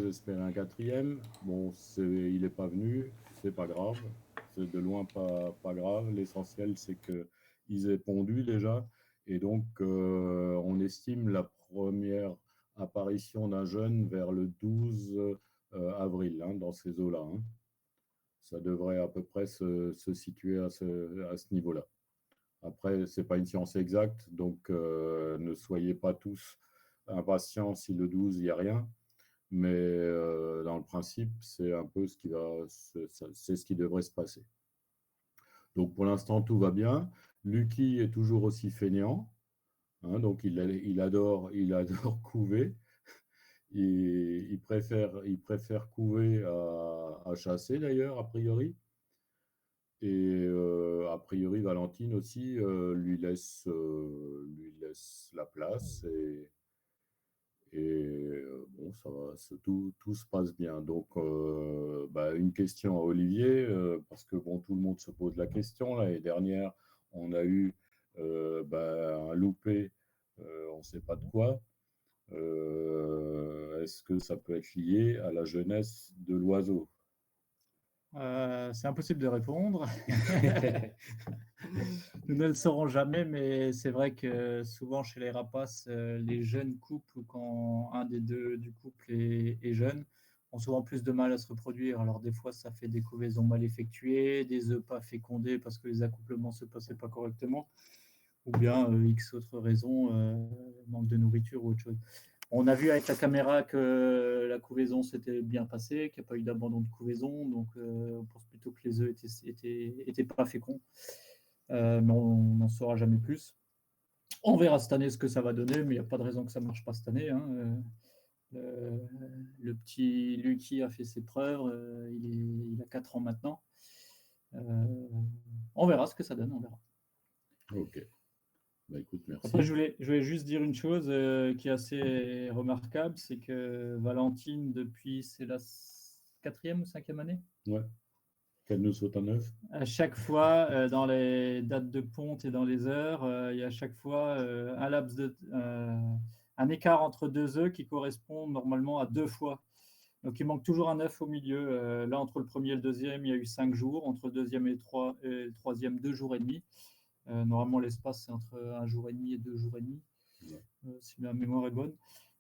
j'espérais un quatrième. Bon, il n'est pas venu, c'est pas grave. C'est de loin pas grave. L'essentiel, c'est qu'ils aient pondu déjà. Et donc, on estime la première apparition d'un jeune vers le 12 avril, hein, dans ces eaux-là, hein. Ça devrait à peu près se situer à ce niveau-là. Après, ce n'est pas une science exacte, donc ne soyez pas tous impatients si le 12, il n'y a rien. Mais dans le principe, c'est un peu c'est ce qui devrait se passer. Donc pour l'instant, tout va bien. Lucky est toujours aussi fainéant, hein, donc il adore couver. Il préfère couver à chasser d'ailleurs, a priori. Et a priori, Valentine aussi lui laisse la place. Et bon, ça va, tout se passe bien. Donc, une question à Olivier, parce que bon, tout le monde se pose la question. L'année dernière, on a eu un loupé, on ne sait pas de quoi. Est-ce que ça peut être lié à la jeunesse de l'oiseau? C'est impossible de répondre. Nous ne le saurons jamais, mais c'est vrai que souvent chez les rapaces, les jeunes couples, ou quand un des deux du couple est jeune, ont souvent plus de mal à se reproduire. Alors des fois, ça fait des couvaisons mal effectuées, des œufs pas fécondés parce que les accouplements ne se passaient pas correctement, ou bien X autres raisons, manque de nourriture ou autre chose. On a vu avec la caméra que la couvaison s'était bien passée, qu'il n'y a pas eu d'abandon de couvaison, donc on pense plutôt que les œufs étaient pas féconds. Mais on n'en saura jamais plus. On verra cette année ce que ça va donner, mais il n'y a pas de raison que ça ne marche pas cette année, hein. Le petit Lucky a fait ses preuves, il a 4 ans maintenant. On verra ce que ça donne, on verra. Ok. Bah, écoute, merci. Après, je voulais juste dire une chose qui est assez remarquable, c'est que Valentine, depuis, c'est la 4e ou 5e année. Ouais. Qu'elle nous saute à 9. À chaque fois, dans les dates de ponte et dans les heures, il y a à chaque fois un écart entre deux œufs qui correspond normalement à 2 fois. Donc il manque toujours un œuf au milieu. Là, entre le premier et le deuxième, il y a eu 5 jours. Entre le deuxième et le troisième, 2 jours et demi. Normalement, l'espace, c'est entre 1 jour et demi et 2 jours et demi, si ma mémoire est bonne.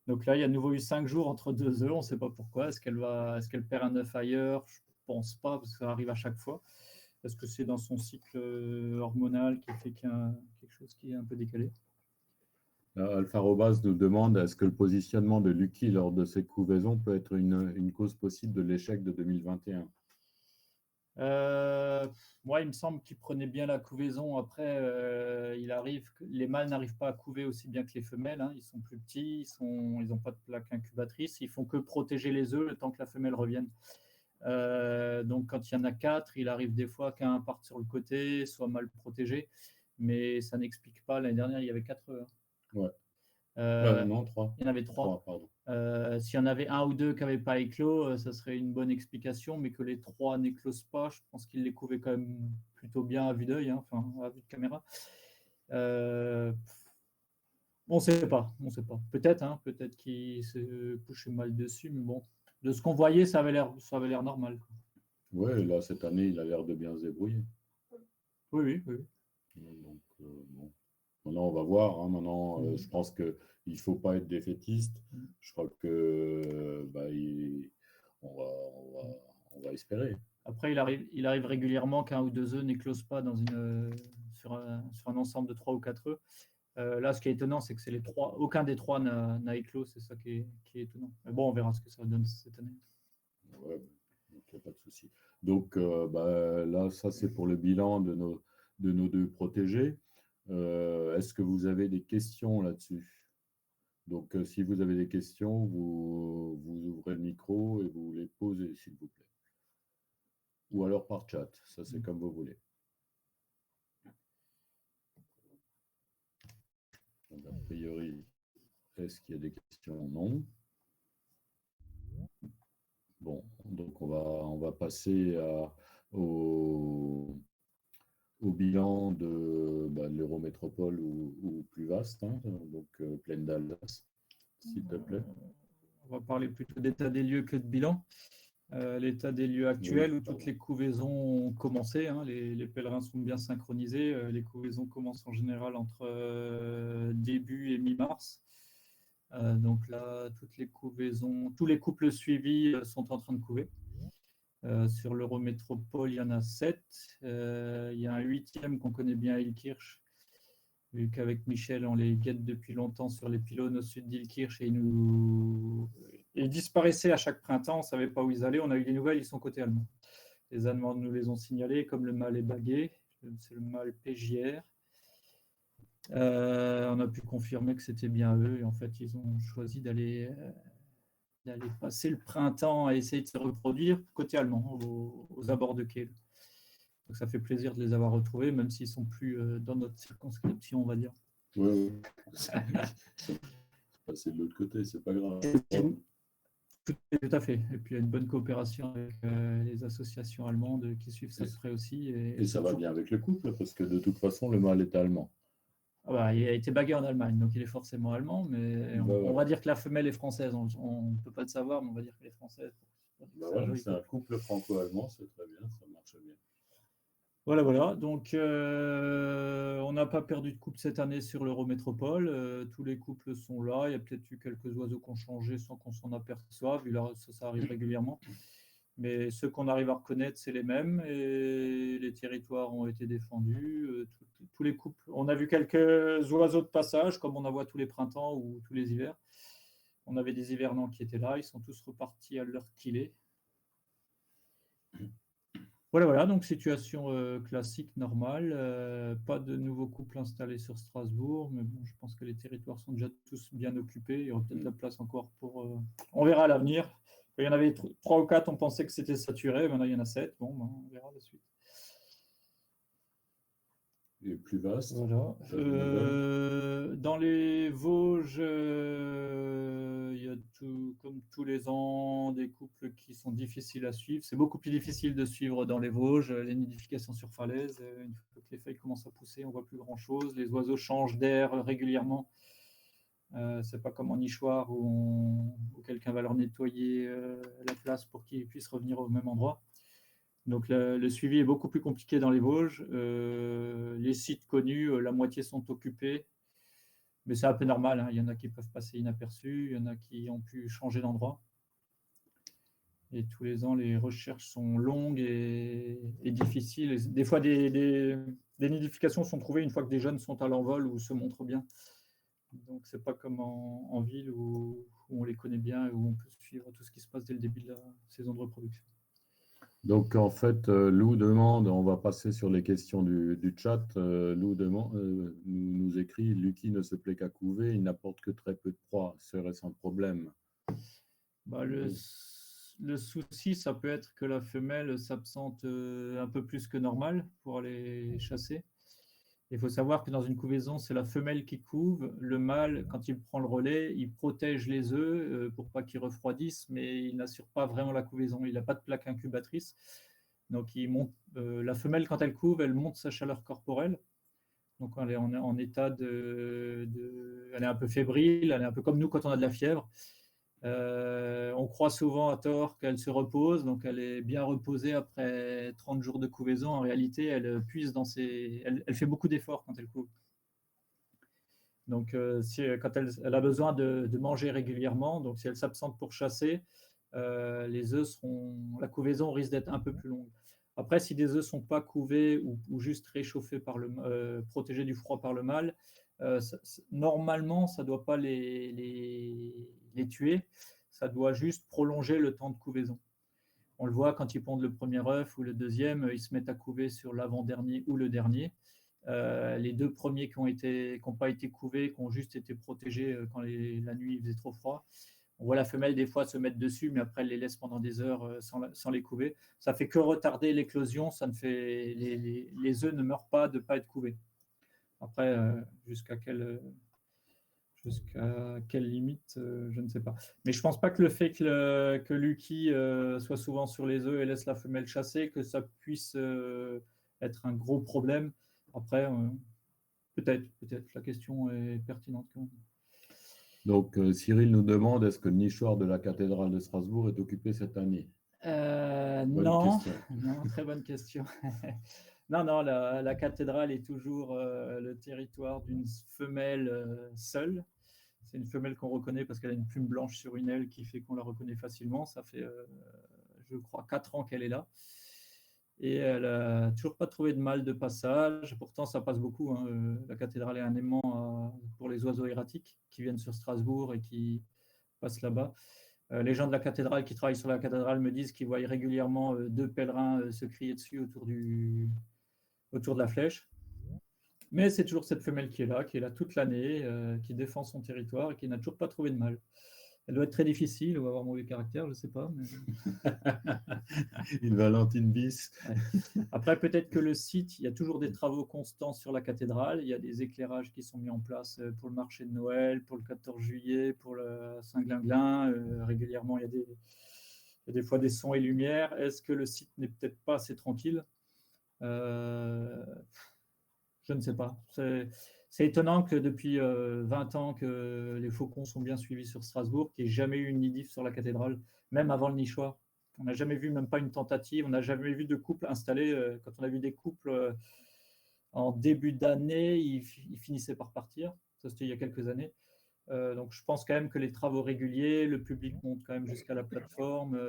Donc là, il y a à nouveau eu 5 jours entre 2 œufs. On ne sait pas pourquoi. Est-ce qu'elle perd un œuf ailleurs? Je ne pense pas, parce que ça arrive à chaque fois. Est-ce que c'est dans son cycle hormonal qui fait qu'il y a quelque chose qui est un peu décalé? Alpha Robas nous demande, est-ce que le positionnement de Lucky lors de ces couvaisons peut être une cause possible de l'échec de 2021? Moi, il me semble qu'il prenait bien la couvaison. Après, les mâles n'arrivent pas à couver aussi bien que les femelles, hein. Ils sont plus petits, ils n'ont pas de plaque incubatrice. Ils font que protéger les œufs le temps que la femelle revienne. Donc, quand il y en a 4, il arrive des fois qu'un parte sur le côté, soit mal protégé. Mais ça n'explique pas. L'année dernière, il y avait 4 œufs, hein. Ouais. Non, 3. Il y en avait 3. 3, pardon. S'il y en avait un ou deux qui n'avaient pas éclos, ça serait une bonne explication, mais que les 3 n'éclosent pas, je pense qu'ils les couvaient quand même plutôt bien à vue d'œil, hein, enfin à vue de caméra. On ne sait pas. Peut-être, hein, peut-être qu'il se couchait mal dessus, mais bon, de ce qu'on voyait, ça avait l'air normal. Ouais, là, cette année, il a l'air de bien se débrouiller. Oui. Donc, bon. Maintenant, on va voir, hein. Maintenant, je pense qu'il ne faut pas être défaitiste. Je crois que on va espérer. Après, il arrive régulièrement qu'un ou deux œufs n'éclosent pas sur un ensemble de 3 ou 4 œufs. Là, ce qui est étonnant, c'est que aucun des 3 n'a éclos. C'est ça qui est étonnant. Mais bon, on verra ce que ça donne cette année. Ouais, donc il n'y a pas de souci. Donc là, ça, c'est pour le bilan de nos 2 protégés. Est-ce que vous avez des questions là-dessus? Donc, si vous avez des questions, vous ouvrez le micro et vous les posez, s'il vous plaît. Ou alors par chat, ça c'est comme vous voulez. Donc, a priori, est-ce qu'il y a des questions? Non. Bon, donc on va passer au bilan de l'Eurométropole ou plus vaste, hein, donc Plaine d'Alsace, s'il te plaît. on va parler plutôt d'état des lieux que de bilan. L'état des lieux actuel où toutes les couvaisons ont commencé. Hein, les pèlerins sont bien synchronisés. Les couvaisons commencent en général entre début et mi-mars. Donc là, toutes les couvaisons, tous les couples suivis sont en train de couver. Sur l'Eurométropole, il y en a 7. Il y a un 8e qu'on connaît bien à Ilkirch, vu qu'avec Michel, on les guette depuis longtemps sur les pylônes au sud d'Ilkirch et ils disparaissaient à chaque printemps, on ne savait pas où ils allaient. On a eu des nouvelles, ils sont côté allemand. Les Allemands nous les ont signalés, comme le mâle est bagué, c'est le mâle PJR. On a pu confirmer que c'était bien eux et en fait, ils ont choisi d'aller passer le printemps à essayer de se reproduire côté allemand, aux abords de Kiel. Donc ça fait plaisir de les avoir retrouvés, même s'ils ne sont plus dans notre circonscription, on va dire. Oui, c'est de l'autre côté, c'est pas grave. Tout à fait. Et puis il y a une bonne coopération avec les associations allemandes qui suivent ça de près aussi. Et ça va bien avec le couple, parce que de toute façon, le mâle est allemand. Ah bah, il a été bagué en Allemagne, donc il est forcément allemand, mais on va dire que la femelle est française. On ne peut pas le savoir, mais on va dire qu'elle est française. C'est un couple franco-allemand, c'est très bien, ça marche bien. Voilà. Donc, on n'a pas perdu de couple cette année sur l'Eurométropole. Tous les couples sont là. Il y a peut-être eu quelques oiseaux qui ont changé sans qu'on s'en aperçoive. Ça arrive régulièrement. Mais ceux qu'on arrive à reconnaître, c'est les mêmes. Et les territoires ont été défendus. Tous les couples. On a vu quelques oiseaux de passage, comme on en voit tous les printemps ou tous les hivers. On avait des hivernants qui étaient là. Ils sont tous repartis à leur kilé. Voilà, donc situation classique, normale. Pas de nouveaux couples installés sur Strasbourg, mais bon, je pense que les territoires sont déjà tous bien occupés. Il y aura peut-être de la place encore pour... On verra à l'avenir. Il y en avait 3 ou 4, on pensait que c'était saturé. Maintenant, il y en a 7. Bon, on verra la suite. Et plus vaste. Voilà. Dans les Vosges, il y a comme tous les ans des couples qui sont difficiles à suivre. C'est beaucoup plus difficile de suivre dans les Vosges. Les nidifications sur falaise, une fois que les feuilles commencent à pousser, on ne voit plus grand-chose. Les oiseaux changent d'air régulièrement. C'est pas comme en nichoir où quelqu'un va leur nettoyer la place pour qu'ils puissent revenir au même endroit. Donc le suivi est beaucoup plus compliqué dans les Vosges. Les sites connus, la moitié sont occupés, mais c'est un peu normal. Hein. Il y en a qui peuvent passer inaperçus, il y en a qui ont pu changer d'endroit. Et tous les ans, les recherches sont longues et difficiles. Et des fois, des nidifications sont trouvées une fois que des jeunes sont à l'envol ou se montrent bien. Donc, c'est pas comme en ville où on les connaît bien et où on peut suivre tout ce qui se passe dès le début de la saison de reproduction. Donc, en fait, Lou demande, on va passer sur les questions du chat. Lou nous écrit, Lucky ne se plaît qu'à couver, il n'apporte que très peu de proies. Serait-ce un problème? Le souci, ça peut être que la femelle s'absente un peu plus que normal pour aller chasser. Il faut savoir que dans une couvaison, c'est la femelle qui couve. Le mâle, quand il prend le relais, il protège les œufs pour pas qu'ils refroidissent, mais il n'assure pas vraiment la couvaison. Il n'a pas de plaque incubatrice. Donc, la femelle, quand elle couve, elle monte sa chaleur corporelle. Donc, elle est en état elle est un peu fébrile, elle est un peu comme nous quand on a de la fièvre. On croit souvent à tort qu'elle se repose, donc elle est bien reposée après 30 jours de couvaison. En réalité, elle puise elle fait beaucoup d'efforts quand elle couve. Donc, quand elle a besoin de manger régulièrement, donc si elle s'absente pour chasser, la couvaison risque d'être un peu plus longue. Après, si des œufs ne sont pas couvés ou juste réchauffés protégés du froid par le mâle, normalement, ça ne doit pas les tuer, ça doit juste prolonger le temps de couvaison. On le voit quand ils pondent le premier œuf ou le deuxième, ils se mettent à couver sur l'avant-dernier ou le dernier. Les 2 premiers qui n'ont pas été couvés, qui ont juste été protégés quand la nuit il faisait trop froid, on voit la femelle des fois se mettre dessus, mais après elle les laisse pendant des heures sans les couver. Ça fait que retarder l'éclosion, les œufs ne meurent pas de ne pas être couvés. Après, jusqu'à quelle limite, je ne sais pas. Mais je ne pense pas que le fait que Lucky soit souvent sur les œufs et laisse la femelle chasser, que ça puisse être un gros problème. Après, peut-être, la question est pertinente quand même. Donc, Cyril nous demande, est-ce que le nichoir de la cathédrale de Strasbourg est occupé cette année? Bonne Non, question. non, très bonne question. Non, non, la cathédrale est toujours le territoire d'une femelle seule. C'est une femelle qu'on reconnaît parce qu'elle a une plume blanche sur une aile qui fait qu'on la reconnaît facilement. Ça fait, je crois, 4 ans qu'elle est là. Et elle n'a toujours pas trouvé de mâle de passage. Pourtant, ça passe beaucoup, hein. La cathédrale est un aimant pour les oiseaux erratiques qui viennent sur Strasbourg et qui passent là-bas. Les gens de la cathédrale qui travaillent sur la cathédrale me disent qu'ils voient régulièrement 2 pèlerins se crier dessus autour de la flèche. Mais c'est toujours cette femelle qui est là toute l'année, qui défend son territoire et qui n'a toujours pas trouvé de mâle. Elle doit être très difficile ou avoir mauvais caractère, je ne sais pas. Mais... Une Valentine bis. Ouais. Après, peut-être que le site, il y a toujours des travaux constants sur la cathédrale. Il y a des éclairages qui sont mis en place pour le marché de Noël, pour le 14 juillet, pour le Saint-Glinglin. Régulièrement, il y a des fois des sons et lumières. Est-ce que le site n'est peut-être pas assez tranquille? Je ne sais pas. C'est étonnant que depuis 20 ans que les faucons sont bien suivis sur Strasbourg, qu'il n'y ait jamais eu une nidif sur la cathédrale, même avant le nichoir. On n'a jamais vu, même pas une tentative, on n'a jamais vu de couple installé. Quand on a vu des couples en début d'année, ils finissaient par partir. Ça, c'était il y a quelques années. Donc, je pense quand même que les travaux réguliers, le public monte quand même jusqu'à la plateforme.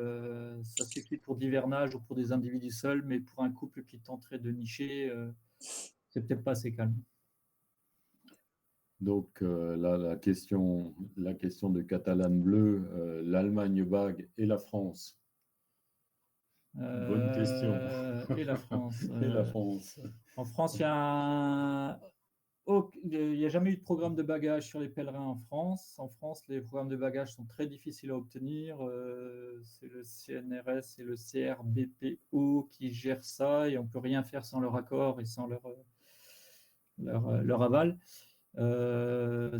Ça suffit pour d'hivernage ou pour des individus seuls, mais pour un couple qui tenterait de nicher, c'est peut-être pas assez calme. Donc, là, la question de Catalane Bleu, l'Allemagne bague et la France. Bonne question. Et la France. Et la France. En France, il n'y a jamais eu de programme de bagages sur les pèlerins en France. En France, les programmes de bagages sont très difficiles à obtenir. C'est le CNRS et le CRBPO qui gèrent ça et on ne peut rien faire sans leur accord et sans leur aval.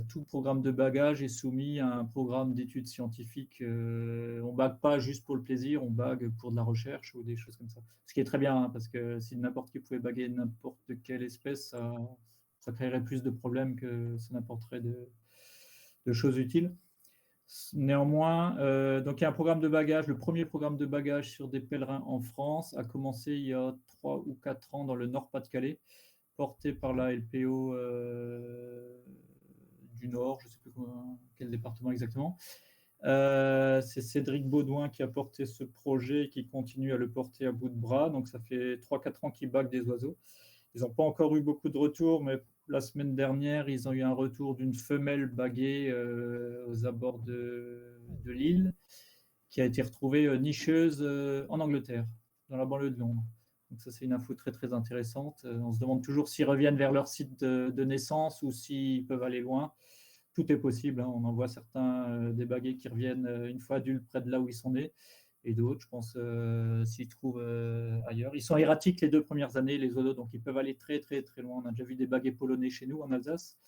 Tout programme de bagages est soumis à un programme d'études scientifiques. On ne bague pas juste pour le plaisir, on bague pour de la recherche ou des choses comme ça. Ce qui est très bien, hein, parce que si n'importe qui pouvait baguer n'importe quelle espèce, ça créerait plus de problèmes que ça n'apporterait de choses utiles. Néanmoins, donc il y a un programme de bagages. Le premier programme de bagages sur des pèlerins en France a commencé il y a 3 ou 4 ans dans le Nord-Pas-de-Calais, porté par la LPO du Nord, je ne sais plus quel département exactement. C'est Cédric Baudouin qui a porté ce projet et qui continue à le porter à bout de bras. Donc ça fait 3-4 ans qu'ils baguent des oiseaux. Ils n'ont pas encore eu beaucoup de retours, mais la semaine dernière, ils ont eu un retour d'une femelle baguée aux abords de Lille, qui a été retrouvée nicheuse en Angleterre, dans la banlieue de Londres. Donc ça, c'est une info très, très intéressante. On se demande toujours s'ils reviennent vers leur site de naissance ou s'ils peuvent aller loin. Tout est possible, hein. On en voit certains des baguets qui reviennent une fois adultes près de là où ils sont nés. Et d'autres, je pense, s'ils trouvent ailleurs. Ils sont erratiques les 2 premières années, les oiseaux, donc ils peuvent aller très, très, très loin. On a déjà vu des baguets polonais chez nous, en Alsace.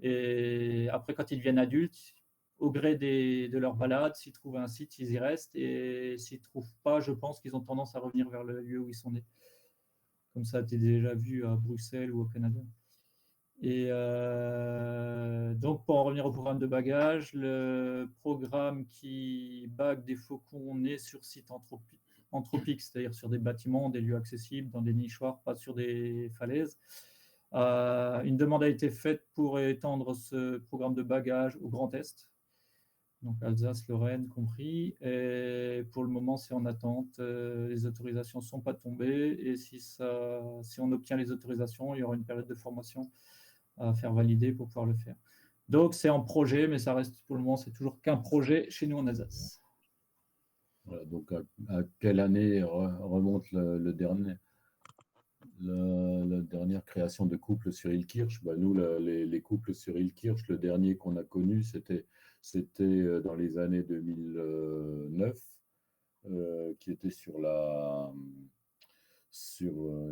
Et après, quand ils deviennent adultes, au gré de leur balade, s'ils trouvent un site, ils y restent. Et s'ils ne trouvent pas, je pense qu'ils ont tendance à revenir vers le lieu où ils sont nés. Comme ça a été déjà vu à Bruxelles ou au Canada. Et donc, pour en revenir au programme de bagages, le programme qui bague des faucons naît sur site anthropique, c'est-à-dire sur des bâtiments, des lieux accessibles, dans des nichoirs, pas sur des falaises. Une demande a été faite pour étendre ce programme de bagages au Grand Est, donc Alsace, Lorraine compris. Et pour le moment, c'est en attente. Les autorisations ne sont pas tombées. Et si on obtient les autorisations, il y aura une période de formation à faire valider pour pouvoir le faire. Donc, c'est en projet, mais ça reste pour le moment, c'est toujours qu'un projet chez nous en Alsace. Voilà, donc, à quelle année remonte la dernière création de couple sur Ilkirch? Nous, les couples sur Ilkirch, le dernier qu'on a connu, c'était dans les années 2009, qui était sur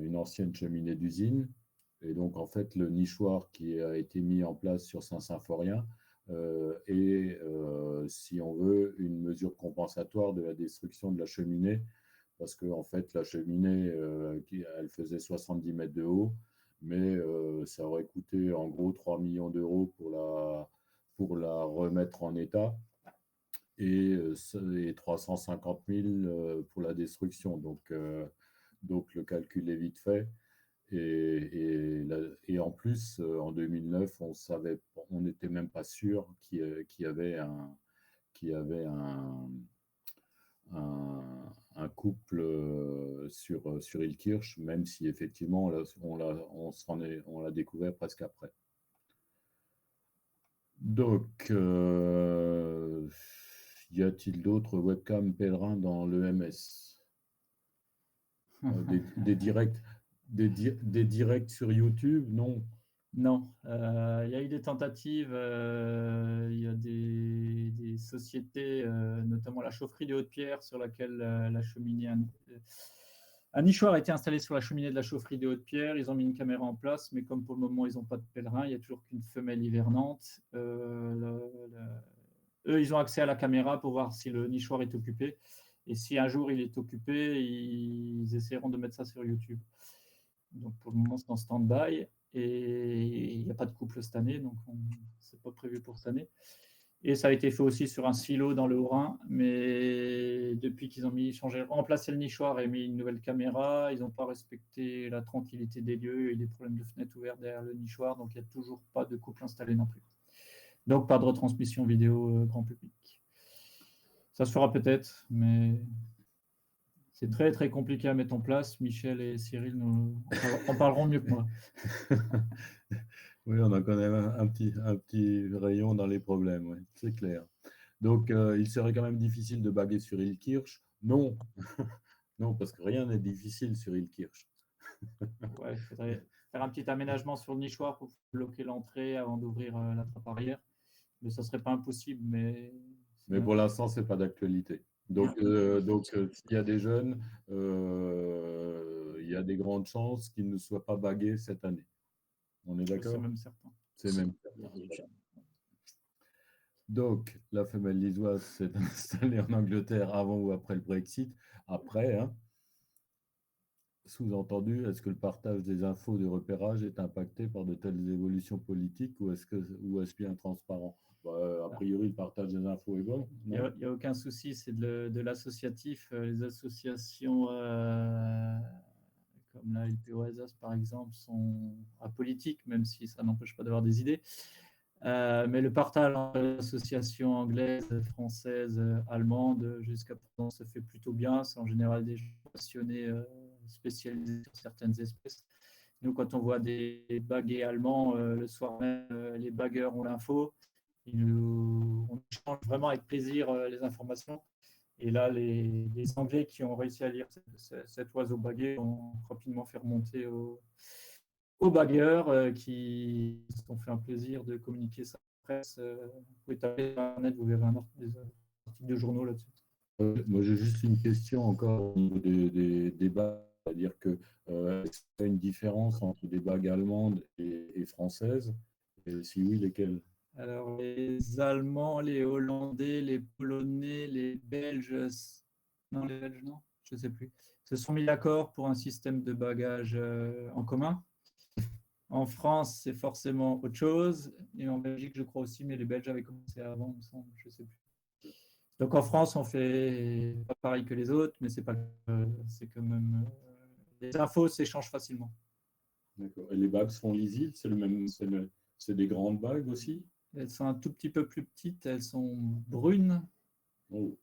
une ancienne cheminée d'usine. Et donc, en fait, le nichoir qui a été mis en place sur Saint-Symphorien est, si on veut, une mesure compensatoire de la destruction de la cheminée, parce que, en fait, la cheminée, elle faisait 70 mètres de haut, mais ça aurait coûté en gros 3 millions d'euros pour la remettre en état et 350 000 pour la destruction. Donc le calcul est vite fait. Et en plus, en 2009, on n'était même pas sûr qu'il y avait un couple sur Ilkirch, même si effectivement on l'a découvert presque après. Donc, y a-t-il d'autres webcams pèlerins dans l'EMS? Des directs sur YouTube? Non. Non, il y a eu des tentatives, il y a des sociétés, notamment la chaufferie des Hautes-Pierres, sur laquelle la cheminée, un nichoir a été installé sur la cheminée de la chaufferie des Hautes-Pierres. Ils ont mis une caméra en place, mais comme pour le moment, ils n'ont pas de pèlerin, il n'y a toujours qu'une femelle hivernante. Eux, ils ont accès à la caméra pour voir si le nichoir est occupé. Et si un jour il est occupé, ils essaieront de mettre ça sur YouTube. Donc pour le moment, c'est en stand-by. Et il n'y a pas de couple cette année, donc ce n'est pas prévu pour cette année. Et ça a été fait aussi sur un silo dans le Haut-Rhin, mais depuis qu'ils ont remplacé le nichoir et mis une nouvelle caméra, ils n'ont pas respecté la tranquillité des lieux et des problèmes de fenêtres ouvertes derrière le nichoir, donc il n'y a toujours pas de couple installé non plus. Donc pas de retransmission vidéo grand public. Ça se fera peut-être, mais c'est très très compliqué à mettre en place. Michel et Cyril en parleront mieux que moi. Oui, on a quand même un petit rayon dans les problèmes, ouais, c'est clair. Donc, il serait quand même difficile de baguer sur Ilkirch? Non, non, parce que rien n'est difficile sur Ilkirch. Ouais, il faudrait faire un petit aménagement sur le nichoir pour bloquer l'entrée avant d'ouvrir la trappe arrière. Mais ça ne serait pas impossible. Mais pour l'instant, ce n'est pas d'actualité. Donc, s'il y a des jeunes, il y a des grandes chances qu'ils ne soient pas bagués cette année. On est d'accord? C'est même certain. C'est même certain. Donc, la femelle lisoise s'est installée en Angleterre avant ou après le Brexit? Après, hein. Sous-entendu, est-ce que le partage des infos de repérage est impacté par de telles évolutions politiques ou est-ce bien transparent? A priori, le partage des infos est bon. Il n'y a aucun souci, c'est de l'associatif. Les associations comme la LPO Alsace, par exemple, sont apolitiques, même si ça n'empêche pas d'avoir des idées. Mais le partage entre les associations anglaises, françaises, allemandes, jusqu'à présent, se fait plutôt bien. C'est en général des gens passionnés, spécialisés sur certaines espèces. Nous, quand on voit des baguets allemands, le soir même, les bagueurs ont l'info. On échange vraiment avec plaisir les informations. Et là, les Anglais qui ont réussi à lire cet oiseau baguet ont rapidement fait remonter aux bagueurs qui se sont fait un plaisir de communiquer ça à la presse. Vous pouvez taper sur Internet, vous verrez des articles de journaux là-dessus. Moi, j'ai juste une question encore au niveau des bagues. C'est-à-dire que est-ce qu'il y a une différence entre des bagues allemandes et françaises? Et si oui, lesquelles? Alors, les Allemands, les Hollandais, les Polonais, les Belges, non, les Belges, non, je ne sais plus, se sont mis d'accord pour un système de bagage en commun. En France, c'est forcément autre chose. Et en Belgique, je crois aussi, mais les Belges avaient commencé avant, je ne sais plus. Donc en France, on fait pas pareil que les autres, mais c'est quand même. Les infos s'échangent facilement. D'accord. Et les bagues sont lisibles? C'est des grandes bagues aussi? Elles sont un tout petit peu plus petites, elles sont brunes. Oh.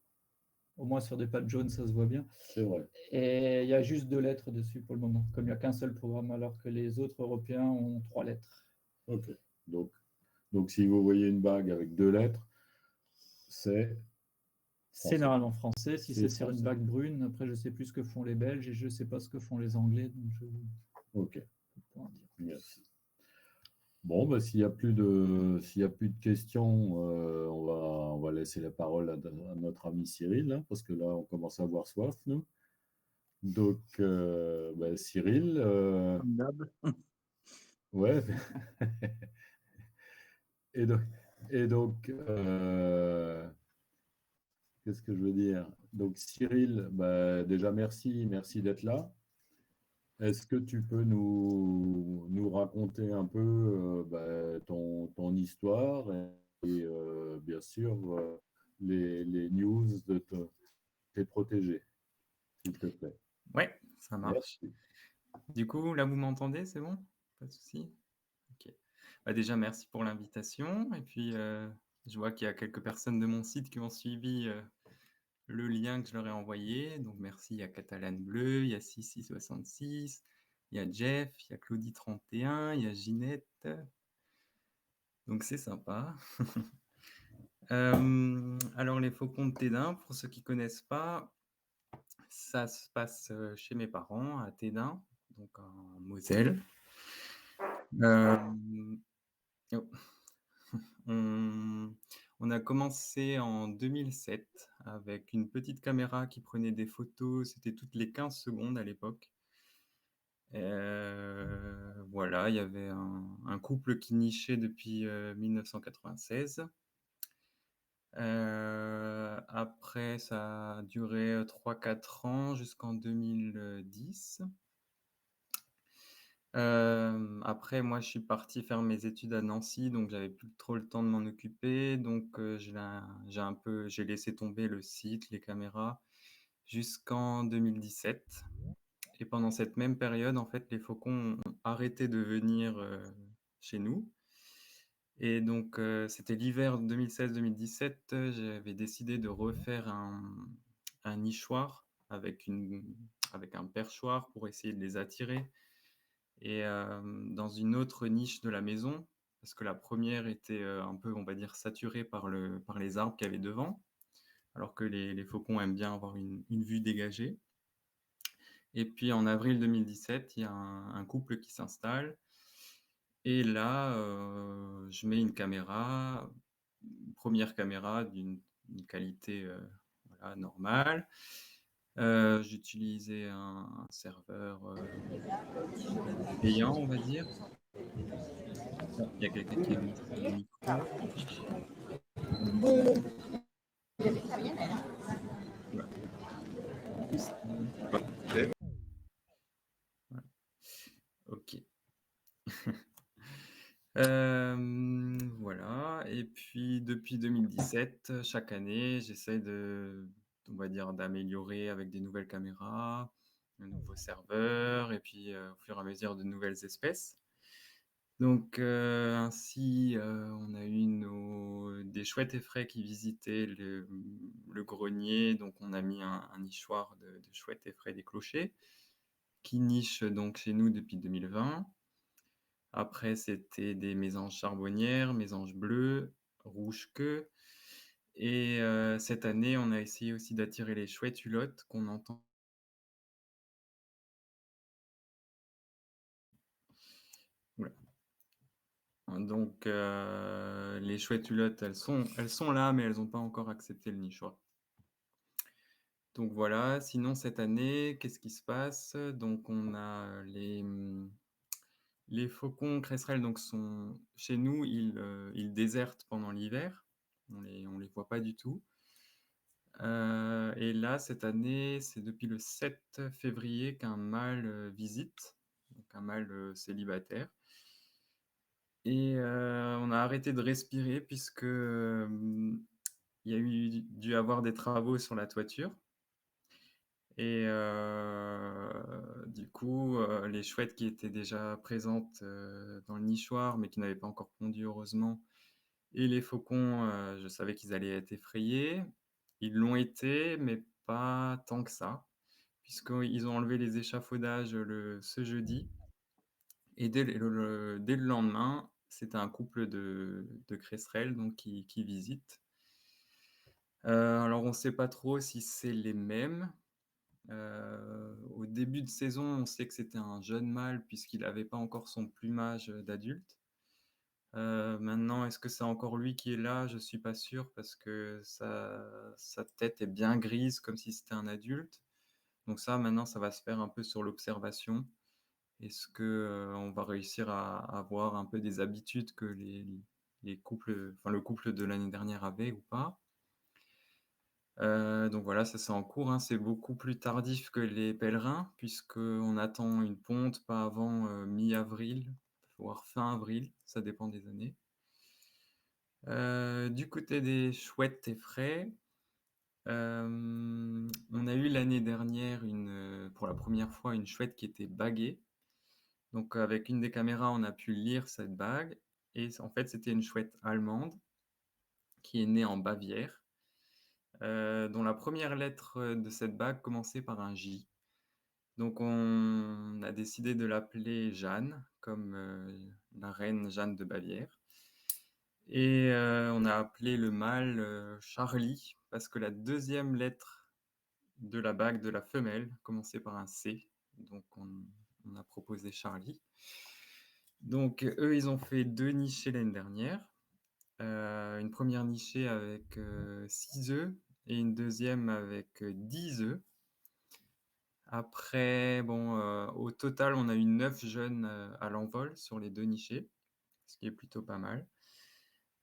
Au moins sur des pattes jaunes, ça se voit bien. C'est vrai. Et il y a juste 2 lettres dessus pour le moment, comme il n'y a qu'un seul programme, alors que les autres Européens ont 3 lettres. Ok. Donc si vous voyez une bague avec 2 lettres, c'est normalement français. Si c'est sur une bague brune, après je ne sais plus ce que font les Belges et je ne sais pas ce que font les Anglais. Donc ok. Merci. Bon, bah, s'il n'y a plus de questions, on va laisser la parole à notre ami Cyril, hein, parce que là, on commence à avoir soif, nous. Donc, bah, Cyril. Comme d'hab. Ouais. Et donc qu'est-ce que je veux dire? Donc, Cyril, bah, déjà, merci d'être là. Est-ce que tu peux nous raconter un peu ton histoire et bien sûr, les news de tes protégés, s'il te plaît. Ouais, ça marche. Merci. Du coup, là, vous m'entendez, c'est bon? Pas de souci? OK. Bah, déjà, merci pour l'invitation et puis, je vois qu'il y a quelques personnes de mon site qui ont suivi, le lien que je leur ai envoyé. Donc merci, il y a Catalane Bleu, il y a 6666, il y a Jeff, il y a Claudie31, il y a Ginette. Donc c'est sympa. Alors les faucons de Tédin, pour ceux qui connaissent pas, ça se passe, chez mes parents à Tédin, donc en Moselle. Hem, oh, on on a commencé en 2007 avec une petite caméra qui prenait des photos, c'était toutes les 15 secondes à l'époque. Voilà, il y avait un couple qui nichait depuis, 1996. Après ça a duré, 3-4 ans jusqu'en 2010. Après moi je suis parti faire mes études à Nancy, donc j'avais plus trop le temps de m'en occuper, donc j'ai laissé tomber le site, les caméras jusqu'en 2017 et pendant cette même période, en fait, les faucons ont arrêté de venir, chez nous et donc c'était l'hiver 2016-2017, j'avais décidé de refaire un nichoir avec un perchoir pour essayer de les attirer et dans une autre niche de la maison, parce que la première était, un peu, on va dire, saturée par les arbres qu'il y avait devant, alors que les faucons aiment bien avoir une vue dégagée. Et puis en avril 2017, il y a un couple qui s'installe et là, je mets une caméra, une 1re caméra d'une qualité, voilà, normale. J'utilisais un serveur, payant, on va dire. Ah, il y a quelqu'un qui a mis son micro. Voilà. Voilà. OK. Voilà et puis depuis 2017, chaque année, j'essaie on va dire, d'améliorer avec des nouvelles caméras, un nouveau serveur et puis, au fur et à mesure de nouvelles espèces. Donc, ainsi, on a eu des chouettes effraies qui visitaient le grenier, donc on a mis un nichoir de chouettes effraies des clochers, qui nichent donc chez nous depuis 2020. Après, c'était des mésanges charbonnières, mésanges bleus, rouge-queue et cette année, on a essayé aussi d'attirer les chouettes hulottes qu'on entend. Ouh là. Donc les chouettes hulottes, elles sont là, mais elles n'ont pas encore accepté le nichoir. Donc voilà, sinon cette année, qu'est-ce qui se passe? Donc on a les faucons cresserelles donc sont chez nous, ils désertent pendant l'hiver. On les voit pas du tout. Et là, cette année, c'est depuis le 7 février qu'un mâle, visite, donc un mâle, célibataire et on a arrêté de respirer puisque, il y a dû avoir des travaux sur la toiture et du coup, les chouettes qui étaient déjà présentes, dans le nichoir, mais qui n'avaient pas encore pondu heureusement et les faucons, je savais qu'ils allaient être effrayés. Ils l'ont été, mais pas tant que ça, puisqu'ils ont enlevé les échafaudages, ce jeudi et dès le lendemain, c'était un couple de cresserelles donc qui visite. Alors on ne sait pas trop si c'est les mêmes. Au début de saison, on sait que c'était un jeune mâle puisqu'il n'avait pas encore son plumage, d'adulte. Maintenant, est-ce que c'est encore lui qui est là? Je suis pas sûr parce que sa tête est bien grise comme si c'était un adulte. Donc ça, maintenant, ça va se faire un peu sur l'observation. Est-ce que, on va réussir à avoir un peu des habitudes que les couples, enfin le couple de l'année dernière avait ou pas? Donc voilà, ça c'est en cours, hein. C'est beaucoup plus tardif que les pèlerins puisqu'on attend une ponte pas avant, mi-avril, voire fin avril, ça dépend des années. Du côté des chouettes et frais, on a eu l'année dernière pour la première fois, une chouette qui était baguée. Donc avec une des caméras, on a pu lire cette bague et en fait, c'était une chouette allemande qui est née en Bavière, dont la première lettre, de cette bague commençait par un J. Donc on a décidé de l'appeler Jeanne, comme, la reine Jeanne de Bavière et on a appelé le mâle, Charlie parce que la deuxième lettre de la bague de la femelle commençait par un C, donc on a proposé Charlie. Donc eux, ils ont fait 2 nichées l'année dernière. Une première nichée avec, 6 œufs et une deuxième avec, 10 œufs. Après bon, au total, on a eu 9 jeunes, à l'envol sur les 2 nichées, ce qui est plutôt pas mal.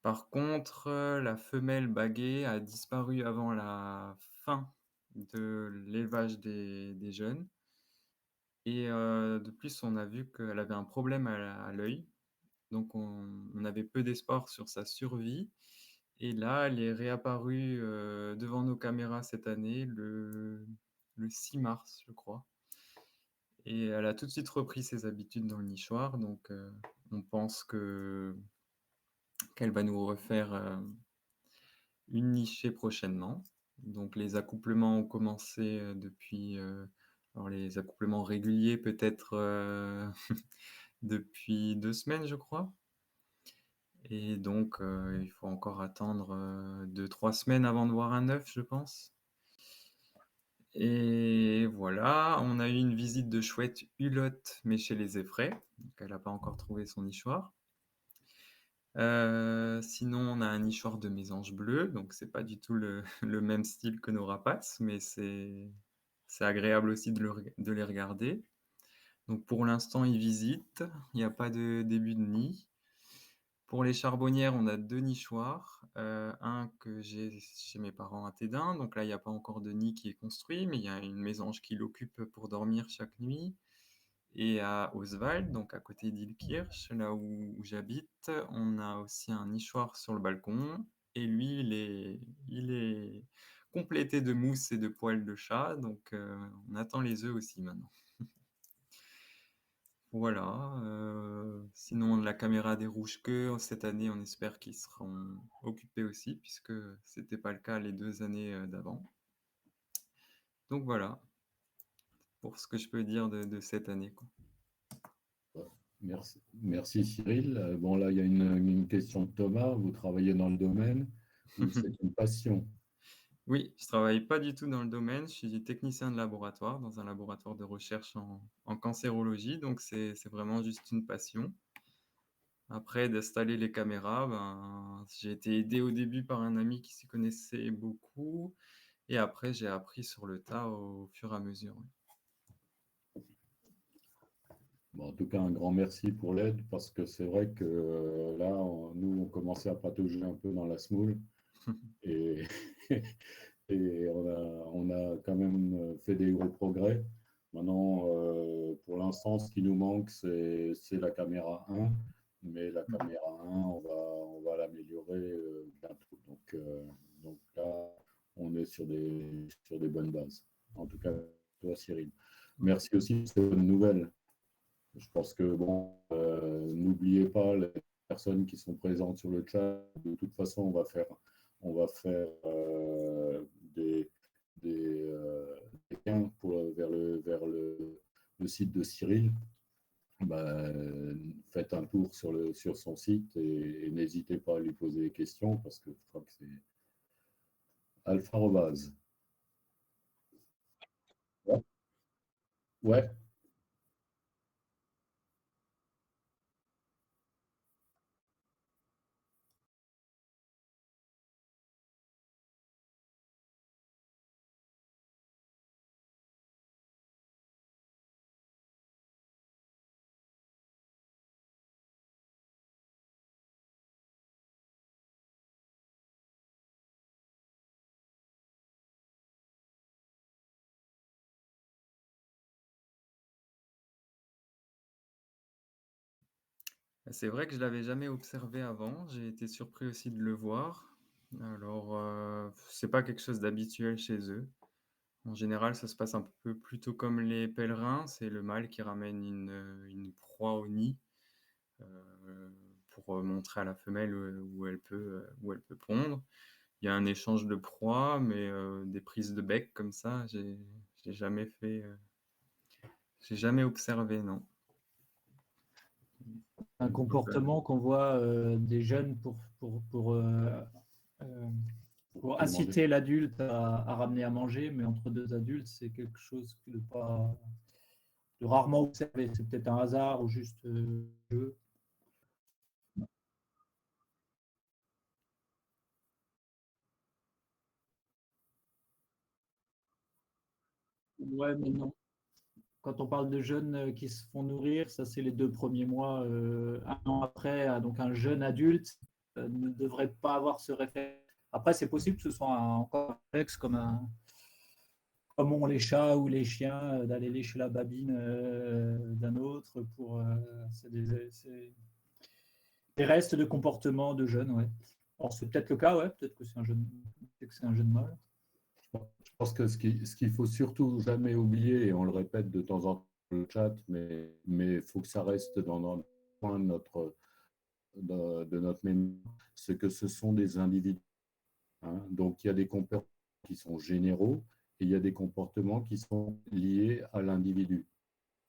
Par contre, la femelle baguée a disparu avant la fin de l'élevage des jeunes et de plus, on a vu qu'elle avait un problème à l'œil, donc on avait peu d'espoir sur sa survie et là, elle est réapparue, devant nos caméras cette année, le 6 mars, je crois et elle a tout de suite repris ses habitudes dans le nichoir, donc on pense qu'elle va nous refaire, une nichée prochainement. Donc les accouplements ont commencé, depuis, alors les accouplements réguliers peut-être, depuis 2 semaines, je crois et donc il faut encore attendre, 2-3 semaines avant de voir un œuf, je pense et voilà, on a eu une visite de chouette hulotte, mais chez les effraies, donc elle n'a pas encore trouvé son nichoir. Sinon, on a un nichoir de mésanges bleus, donc c'est pas du tout le le même style que nos rapaces, mais c'est agréable aussi de les regarder. Donc pour l'instant, ils visitent, il y a pas de début de nid. Pour les charbonnières, on a 2 nichoirs, un que j'ai chez mes parents à Tédin, donc là, il y a pas encore de nid qui est construit, mais il y a une mésange qui l'occupe pour dormir chaque nuit et à Oswald, donc à côté d'Illkirch, là où j'habite, on a aussi un nichoir sur le balcon et lui, il est complété de mousse et de poils de chat, donc on attend les œufs aussi maintenant. Voilà, sinon la caméra des rouges-queues, cette année, on espère qu'ils seront occupés aussi puisque c'était pas le cas les 2 années, d'avant. Donc voilà, pour ce que je peux dire de cette année, quoi. Merci Cyril. Bon, là, il y a une question de Thomas. Vous travaillez dans le domaine ou c'est une passion? Oui, je travaille pas du tout dans le domaine, je suis technicien de laboratoire, dans un laboratoire de recherche en cancérologie, donc c'est vraiment juste une passion. Après d'installer les caméras, ben, j'ai été aidé au début par un ami qui s'y connaissait beaucoup et après j'ai appris sur le tas au fur et à mesure, oui. Bon, en tout cas, un grand merci pour l'aide parce que c'est vrai que là, nous, on commençait à patauger un peu dans la semoule et, et on a quand même fait des gros progrès. Maintenant, pour l'instant, ce qui nous manque, c'est la caméra 1, mais la caméra 1, on va l'améliorer bientôt. Donc là, on est sur des bonnes bases. En tout cas, toi, Cyril. Merci aussi pour ces bonnes nouvelles. Je pense que, bon, n'oubliez pas les personnes qui sont présentes sur le chat. De toute façon, on va faire des liens le site de Cyril. Bah, faites un tour sur son site et n'hésitez pas à lui poser des questions parce que je crois que c'est Alpha Robase. Ouais. Ouais. C'est vrai que je l'avais jamais observé avant. J'ai été surpris aussi de le voir. Alors, c'est pas quelque chose d'habituel chez eux. En général, ça se passe un peu plutôt comme les pèlerins, c'est le mâle qui ramène une proie au nid, heu, pour, montrer à la femelle, où elle peut pondre. Il y a un échange de proies, mais, des prises de bec comme ça, j'ai jamais fait, j'ai jamais observé, non. Un Donc, comportement qu'on voit des jeunes euh, pour Pour manger. inciter l'adulte à ramener à manger, mais entre deux adultes, c'est quelque chose de rarement observé. C'est peut-être un hasard ou juste jeu. Ouais, mais non. Quand on parle de jeunes qui se font nourrir, ça c'est les 2 premiers mois. Un an après, donc un jeune adulte ne devrait pas avoir ce réflexe. Après, c'est possible que ce soit encore un réflexe comme ont les chats ou les chiens, d'aller lécher la babine d'un autre c'est des restes de comportement de jeunes, ouais. Alors c'est peut-être le cas, ouais, peut-être que c'est un jeune mâle. Je pense que ce qu'il faut surtout jamais oublier, et on le répète de temps en temps dans le chat, mais il faut que ça reste dans le point de notre mémoire, c'est que ce sont des individus. Hein. Donc, il y a des comportements qui sont généraux et il y a des comportements qui sont liés à l'individu.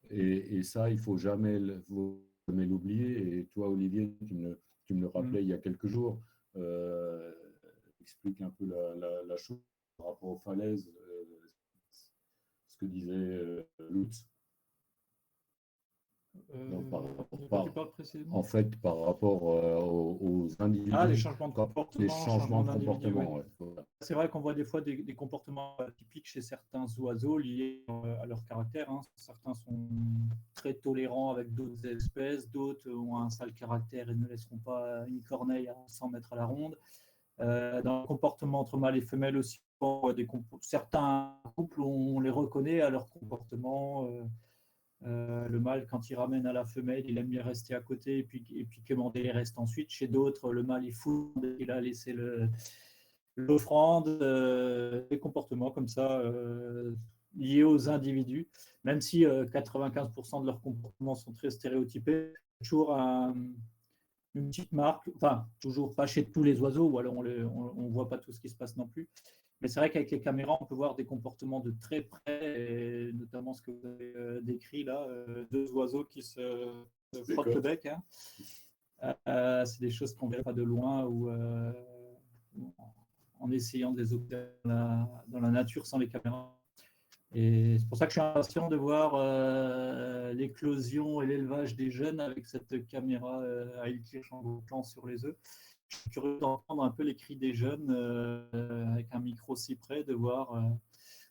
Et ça, il ne faut jamais l'oublier. Et toi, Olivier, tu me le rappelais il y a quelques jours, euh, explique un peu la chose par rapport aux falaises, ce que disait Lutz. Donc, Tu parles précisément en fait, par rapport aux les individus, changements de les comportement, changements changements de d'individu, ouais. comportement. Ouais, voilà. C'est vrai qu'on voit des fois des comportements typiques chez certains oiseaux liés à leur caractère. Hein. Certains sont très tolérants avec d'autres espèces, d'autres ont un sale caractère et ne laisseront pas une corneille à 100 mètres à la ronde. Dans le comportement entre mâles et femelles aussi, certains couples, on les reconnaît à leur comportement. Le mâle, quand il ramène à la femelle, il aime bien rester à côté et puis quémander les restes ensuite. Chez d'autres, le mâle, il fout, il a laissé l'offrande, des comportements comme ça liés aux individus, même si 95% de leurs comportements sont très stéréotypés, toujours une petite marque, enfin, toujours pas chez tous les oiseaux, ou alors on ne voit pas tout ce qui se passe non plus. Mais c'est vrai qu'avec les caméras, on peut voir des comportements de très près, et notamment ce que vous avez décrit là, 2 oiseaux qui se frottent le bec. Hein. C'est des choses qu'on ne verrait pas de loin ou en essayant de les observer dans la nature sans les caméras. Et c'est pour ça que je suis impatient de voir l'éclosion et l'élevage des jeunes avec cette caméra à Ilkirch en Gotland sur les œufs. Je suis curieux d'entendre un peu les cris des jeunes avec un micro si près, de voir.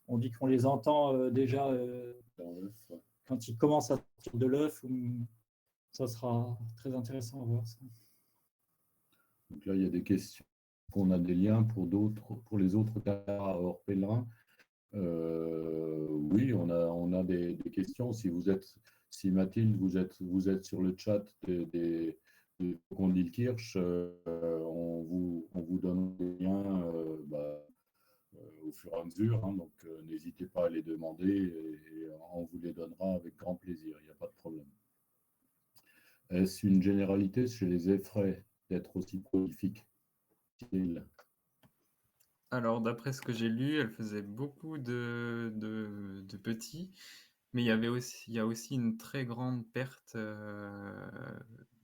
On dit qu'on les entend déjà quand ils commencent à sortir de l'œuf. Ça sera très intéressant à voir ça. Donc là, il y a des questions qu'on a des liens pour les autres caméras hors pèlerin. Oui, on a des questions. Si Mathilde, vous êtes sur le chat des Condilkirch, on vous donne des liens au fur et à mesure. Hein, donc, n'hésitez pas à les demander et on vous les donnera avec grand plaisir. Il n'y a pas de problème. Est-ce une généralité chez les effraies d'être aussi prolifiques? Alors, d'après ce que j'ai lu, elle faisait beaucoup de petits, mais il y a aussi une très grande perte.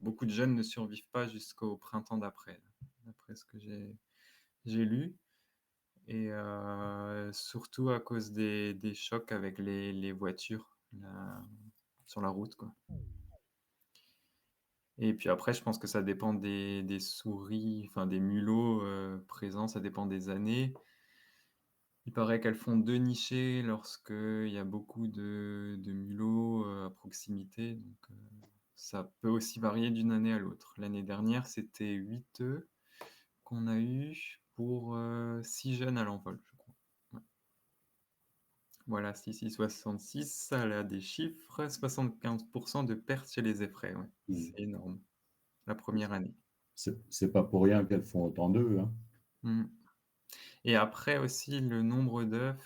Beaucoup de jeunes ne survivent pas jusqu'au printemps d'après ce que j'ai lu. Et surtout à cause des chocs avec les voitures sur la route, quoi. Et puis après, je pense que ça dépend des souris, enfin des mulots présents, ça dépend des années. Il paraît qu'elles font 2 nichés lorsqu'il y a beaucoup de mulots à proximité, donc ça peut aussi varier d'une année à l'autre. L'année dernière, c'était 8 œufs qu'on a eu pour 6 jeunes à l'envol, je crois. Ouais. Voilà, 66, ça a des chiffres, 75% de pertes chez les effraies, ouais. C'est énorme. la première année. C'est pas pour rien qu'elles font autant d'œufs, hein. Mmh. Et après aussi le nombre d'œufs,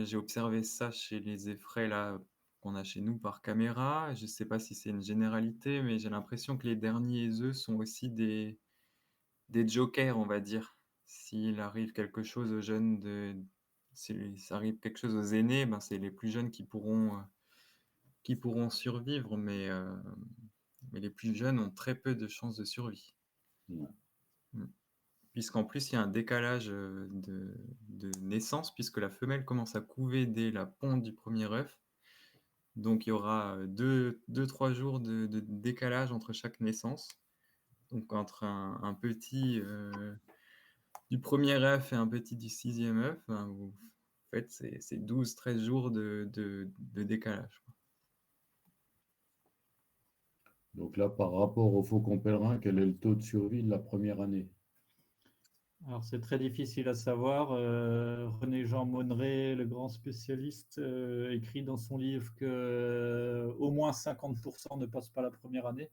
j'ai observé ça chez les effraies là, qu'on a chez nous par caméra. Je ne sais pas si c'est une généralité, mais j'ai l'impression que les derniers œufs sont aussi des jokers, on va dire. S'il arrive quelque chose aux jeunes s'il arrive quelque chose aux aînés, ben, c'est les plus jeunes qui pourront survivre, mais les plus jeunes ont très peu de chances de survie. Ouais. Mmh. Puisqu'en plus, il y a un décalage, de naissance, puisque la femelle commence à couver dès la ponte du premier œuf. Donc il y aura, 2-3 jours de décalage entre chaque naissance. Donc entre un petit, du premier œuf et un petit du 6e œuf, ben, vous faites c'est 12-13 jours de décalage, quoi. Donc là, par rapport au faucon pèlerin, quel est le taux de survie de la première année? Alors, c'est très difficile à savoir. René-Jean Monneret, le grand spécialiste, écrit dans son livre que au moins 50% ne passent pas la première année.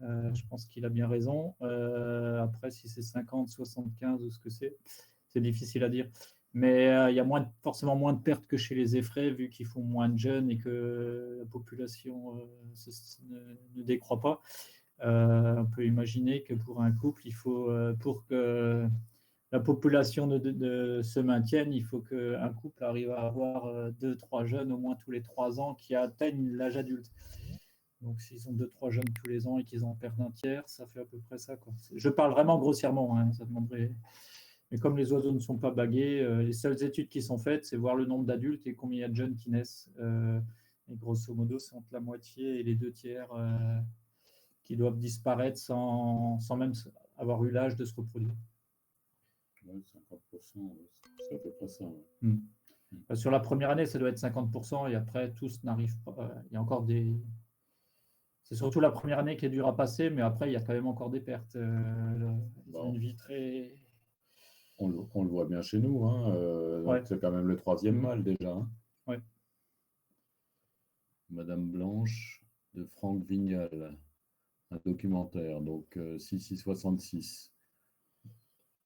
Je pense qu'il a bien raison. Après, si c'est 50, 75 ou ce que c'est difficile à dire. Mais il y a forcément moins de pertes que chez les effraies, vu qu'ils font moins de jeunes et que la population ne décroît pas. On peut imaginer que pour un couple, il faut, pour que la population se maintienne, il faut qu'un couple arrive à avoir 2-3 jeunes au moins tous les 3 ans qui atteignent l'âge adulte. Donc, s'ils ont 2-3 jeunes tous les ans et qu'ils en perdent un tiers, ça fait à peu près ça, quoi. Je parle vraiment grossièrement, hein, ça demanderait. Mais comme les oiseaux ne sont pas bagués, les seules études qui sont faites, c'est voir le nombre d'adultes et combien il y a de jeunes qui naissent. Et grosso modo, c'est entre la moitié et les 2 tiers qui doivent disparaître sans même avoir eu l'âge de se reproduire. Ouais, 50%, ouais, c'est à peu près ça. Ouais. Mm. Sur la première année, ça doit être 50%, et après, tous n'arrivent pas. Il y a encore des. C'est surtout la première année qui est dure à passer, mais après, il y a quand même encore des pertes. Ils ont une vie très. On le voit bien chez nous, hein, Ouais. donc c'est quand même le 3e mâle déjà, hein. Ouais. Madame Blanche de Franck Vignal, un documentaire, donc 6666.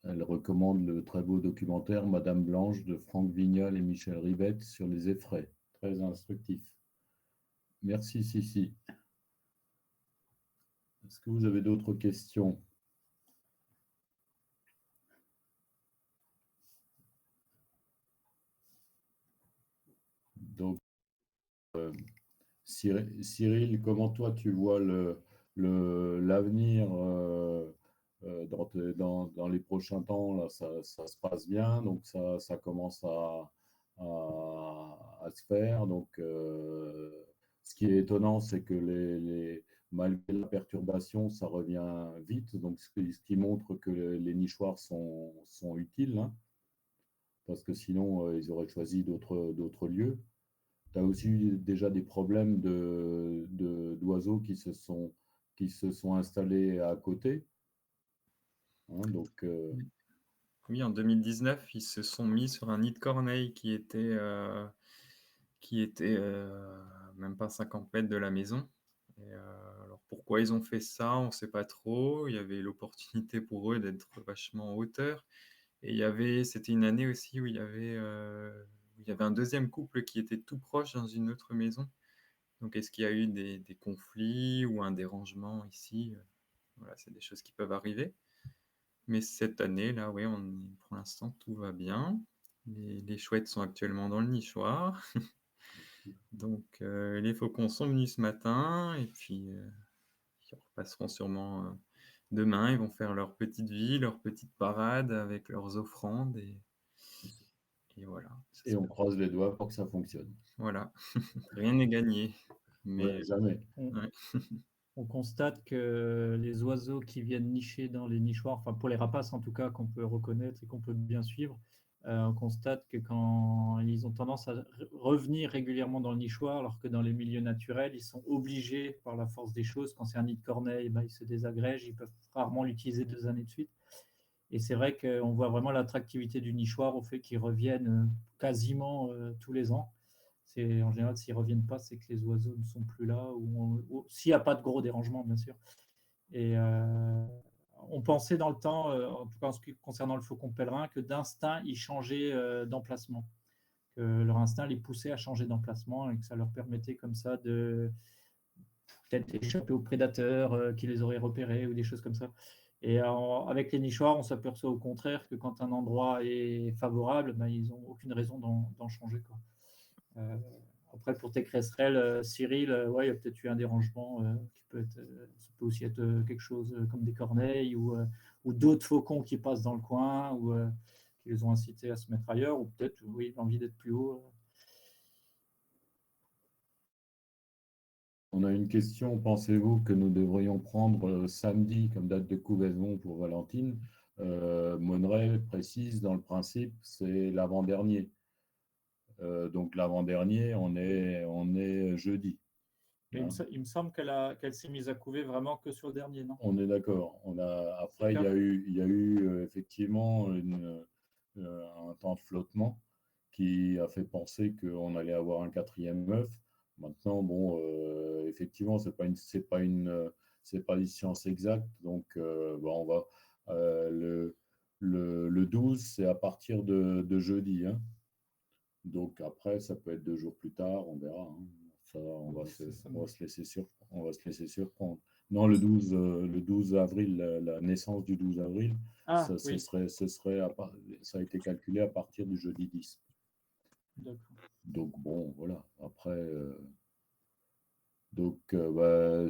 Elle recommande le très beau documentaire Madame Blanche de Franck Vignal et Michel Ribet sur les effraies. Très instructif. Merci, Sissi. Est-ce que vous avez d'autres questions? Donc, Cyril, comment toi tu vois l'avenir dans les prochains temps? Là, ça se passe bien, donc ça commence à se faire. Donc, ce qui est étonnant, c'est que malgré la perturbation, ça revient vite. Donc, ce qui montre que les nichoirs sont utiles, hein, parce que sinon, ils auraient choisi d'autres lieux. Tu as aussi eu déjà des problèmes d'oiseaux qui se sont installés à côté, hein, donc, Oui, en 2019, ils se sont mis sur un nid de corneille qui était même pas 50 mètres de la maison. Et, alors pourquoi ils ont fait ça, on ne sait pas trop. Il y avait l'opportunité pour eux d'être vachement en hauteur. Et c'était une année aussi où il y avait un deuxième couple qui était tout proche dans une autre maison. Donc est-ce qu'il y a eu des conflits ou un dérangement ici? Voilà, c'est des choses qui peuvent arriver. Mais cette année, là, oui, pour l'instant, tout va bien. Les chouettes sont actuellement dans le nichoir. Donc, les faucons sont venus ce matin et puis ils repasseront sûrement demain. Ils vont faire leur petite vie, leur petite parade avec leurs offrandes et voilà. et on croise les doigts pour que ça fonctionne. Voilà, rien n'est gagné. Ouais, Mais jamais. ouais. On constate que les oiseaux qui viennent nicher dans les nichoirs, enfin pour les rapaces en tout cas, qu'on peut reconnaître et qu'on peut bien suivre, on constate que quand ils ont tendance à revenir régulièrement dans le nichoir, alors que dans les milieux naturels, ils sont obligés par la force des choses. Quand c'est un nid de corneille, ils se désagrègent, ils peuvent rarement l'utiliser 2 années de suite. Et c'est vrai qu'on voit vraiment l'attractivité du nichoir au fait qu'ils reviennent quasiment tous les ans. En général, s'ils ne reviennent pas, c'est que les oiseaux ne sont plus là, ou s'il n'y a pas de gros dérangements, bien sûr. Et on pensait dans le temps, en tout cas concernant le faucon pèlerin, que d'instinct, ils changeaient d'emplacement. Que leur instinct les poussait à changer d'emplacement et que ça leur permettait comme ça de peut-être échapper aux prédateurs qui les auraient repérés ou des choses comme ça. Et avec les nichoirs, on s'aperçoit au contraire que quand un endroit est favorable, ben, ils n'ont aucune raison d'en changer, quoi. Après, pour tes cresserelles, Cyril, ouais, il y a peut-être eu un dérangement qui peut être, ça peut aussi être quelque chose comme des corneilles ou d'autres faucons qui passent dans le coin ou qui les ont incités à se mettre ailleurs, ou peut-être, oui, l'envie d'être plus haut. On a une question. Pensez-vous que nous devrions prendre samedi comme date de couvaison pour Valentine? Monneray précise, dans le principe, c'est l'avant-dernier. Donc l'avant-dernier, on est jeudi. Mais Hein. il me semble qu'elle s'est mise à couver vraiment que sur le dernier, non? On est d'accord. Après, il y a eu effectivement un temps de flottement qui a fait penser qu'on allait avoir un quatrième œuf. Maintenant, bon, effectivement, c'est pas une science exacte. Donc, bon, on va le 12, c'est à partir de jeudi. Hein. Donc après, ça peut être 2 jours plus tard, on verra. Hein. Ça, on va se laisser surprendre. Non, le 12 avril, la naissance du 12 avril, Ah, ça, oui. ça a été calculé à partir du jeudi 10. D'accord. Donc bon, voilà. Après,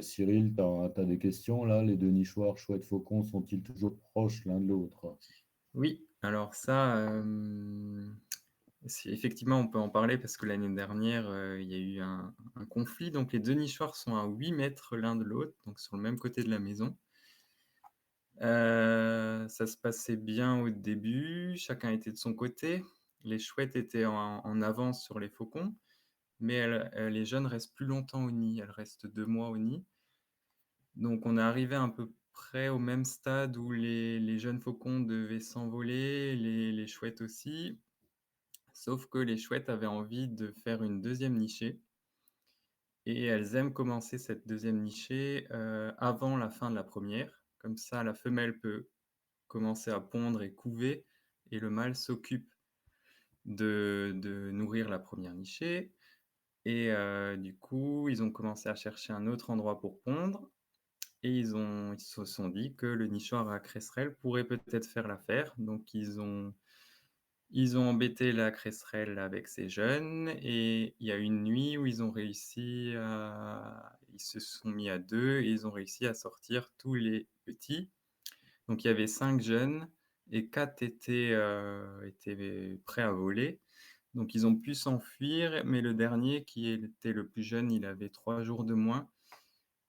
Cyril, tu as des questions là? Les deux nichoirs chouette faucon sont-ils toujours proches l'un de l'autre? Oui, alors ça, effectivement, on peut en parler parce que l'année dernière, il y a eu un conflit. Donc les deux nichoirs sont à 8 mètres l'un de l'autre, donc sur le même côté de la maison. Ça se passait bien au début, chacun était de son côté. Les chouettes étaient en avance sur les faucons, mais les jeunes restent plus longtemps au nid. Elles restent 2 mois au nid. Donc on est arrivé à peu près au même stade où les jeunes faucons devaient s'envoler, les chouettes aussi. Sauf que les chouettes avaient envie de faire une deuxième nichée et elles aiment commencer cette deuxième nichée, avant la fin de la première. Comme ça, la femelle peut commencer à pondre et couver et le mâle s'occupe de nourrir la première nichée et du coup, ils ont commencé à chercher un autre endroit pour pondre et ils se sont dit que le nichoir à cresserelle pourrait peut-être faire l'affaire. Donc ils ont embêté la cresserelle avec ses jeunes et il y a une nuit où ils se sont mis à 2 et ils ont réussi à sortir tous les petits. Donc il y avait 5 jeunes et 4 étaient prêts à voler. Donc ils ont pu s'enfuir, mais le dernier, qui était le plus jeune, il avait 3 jours de moins,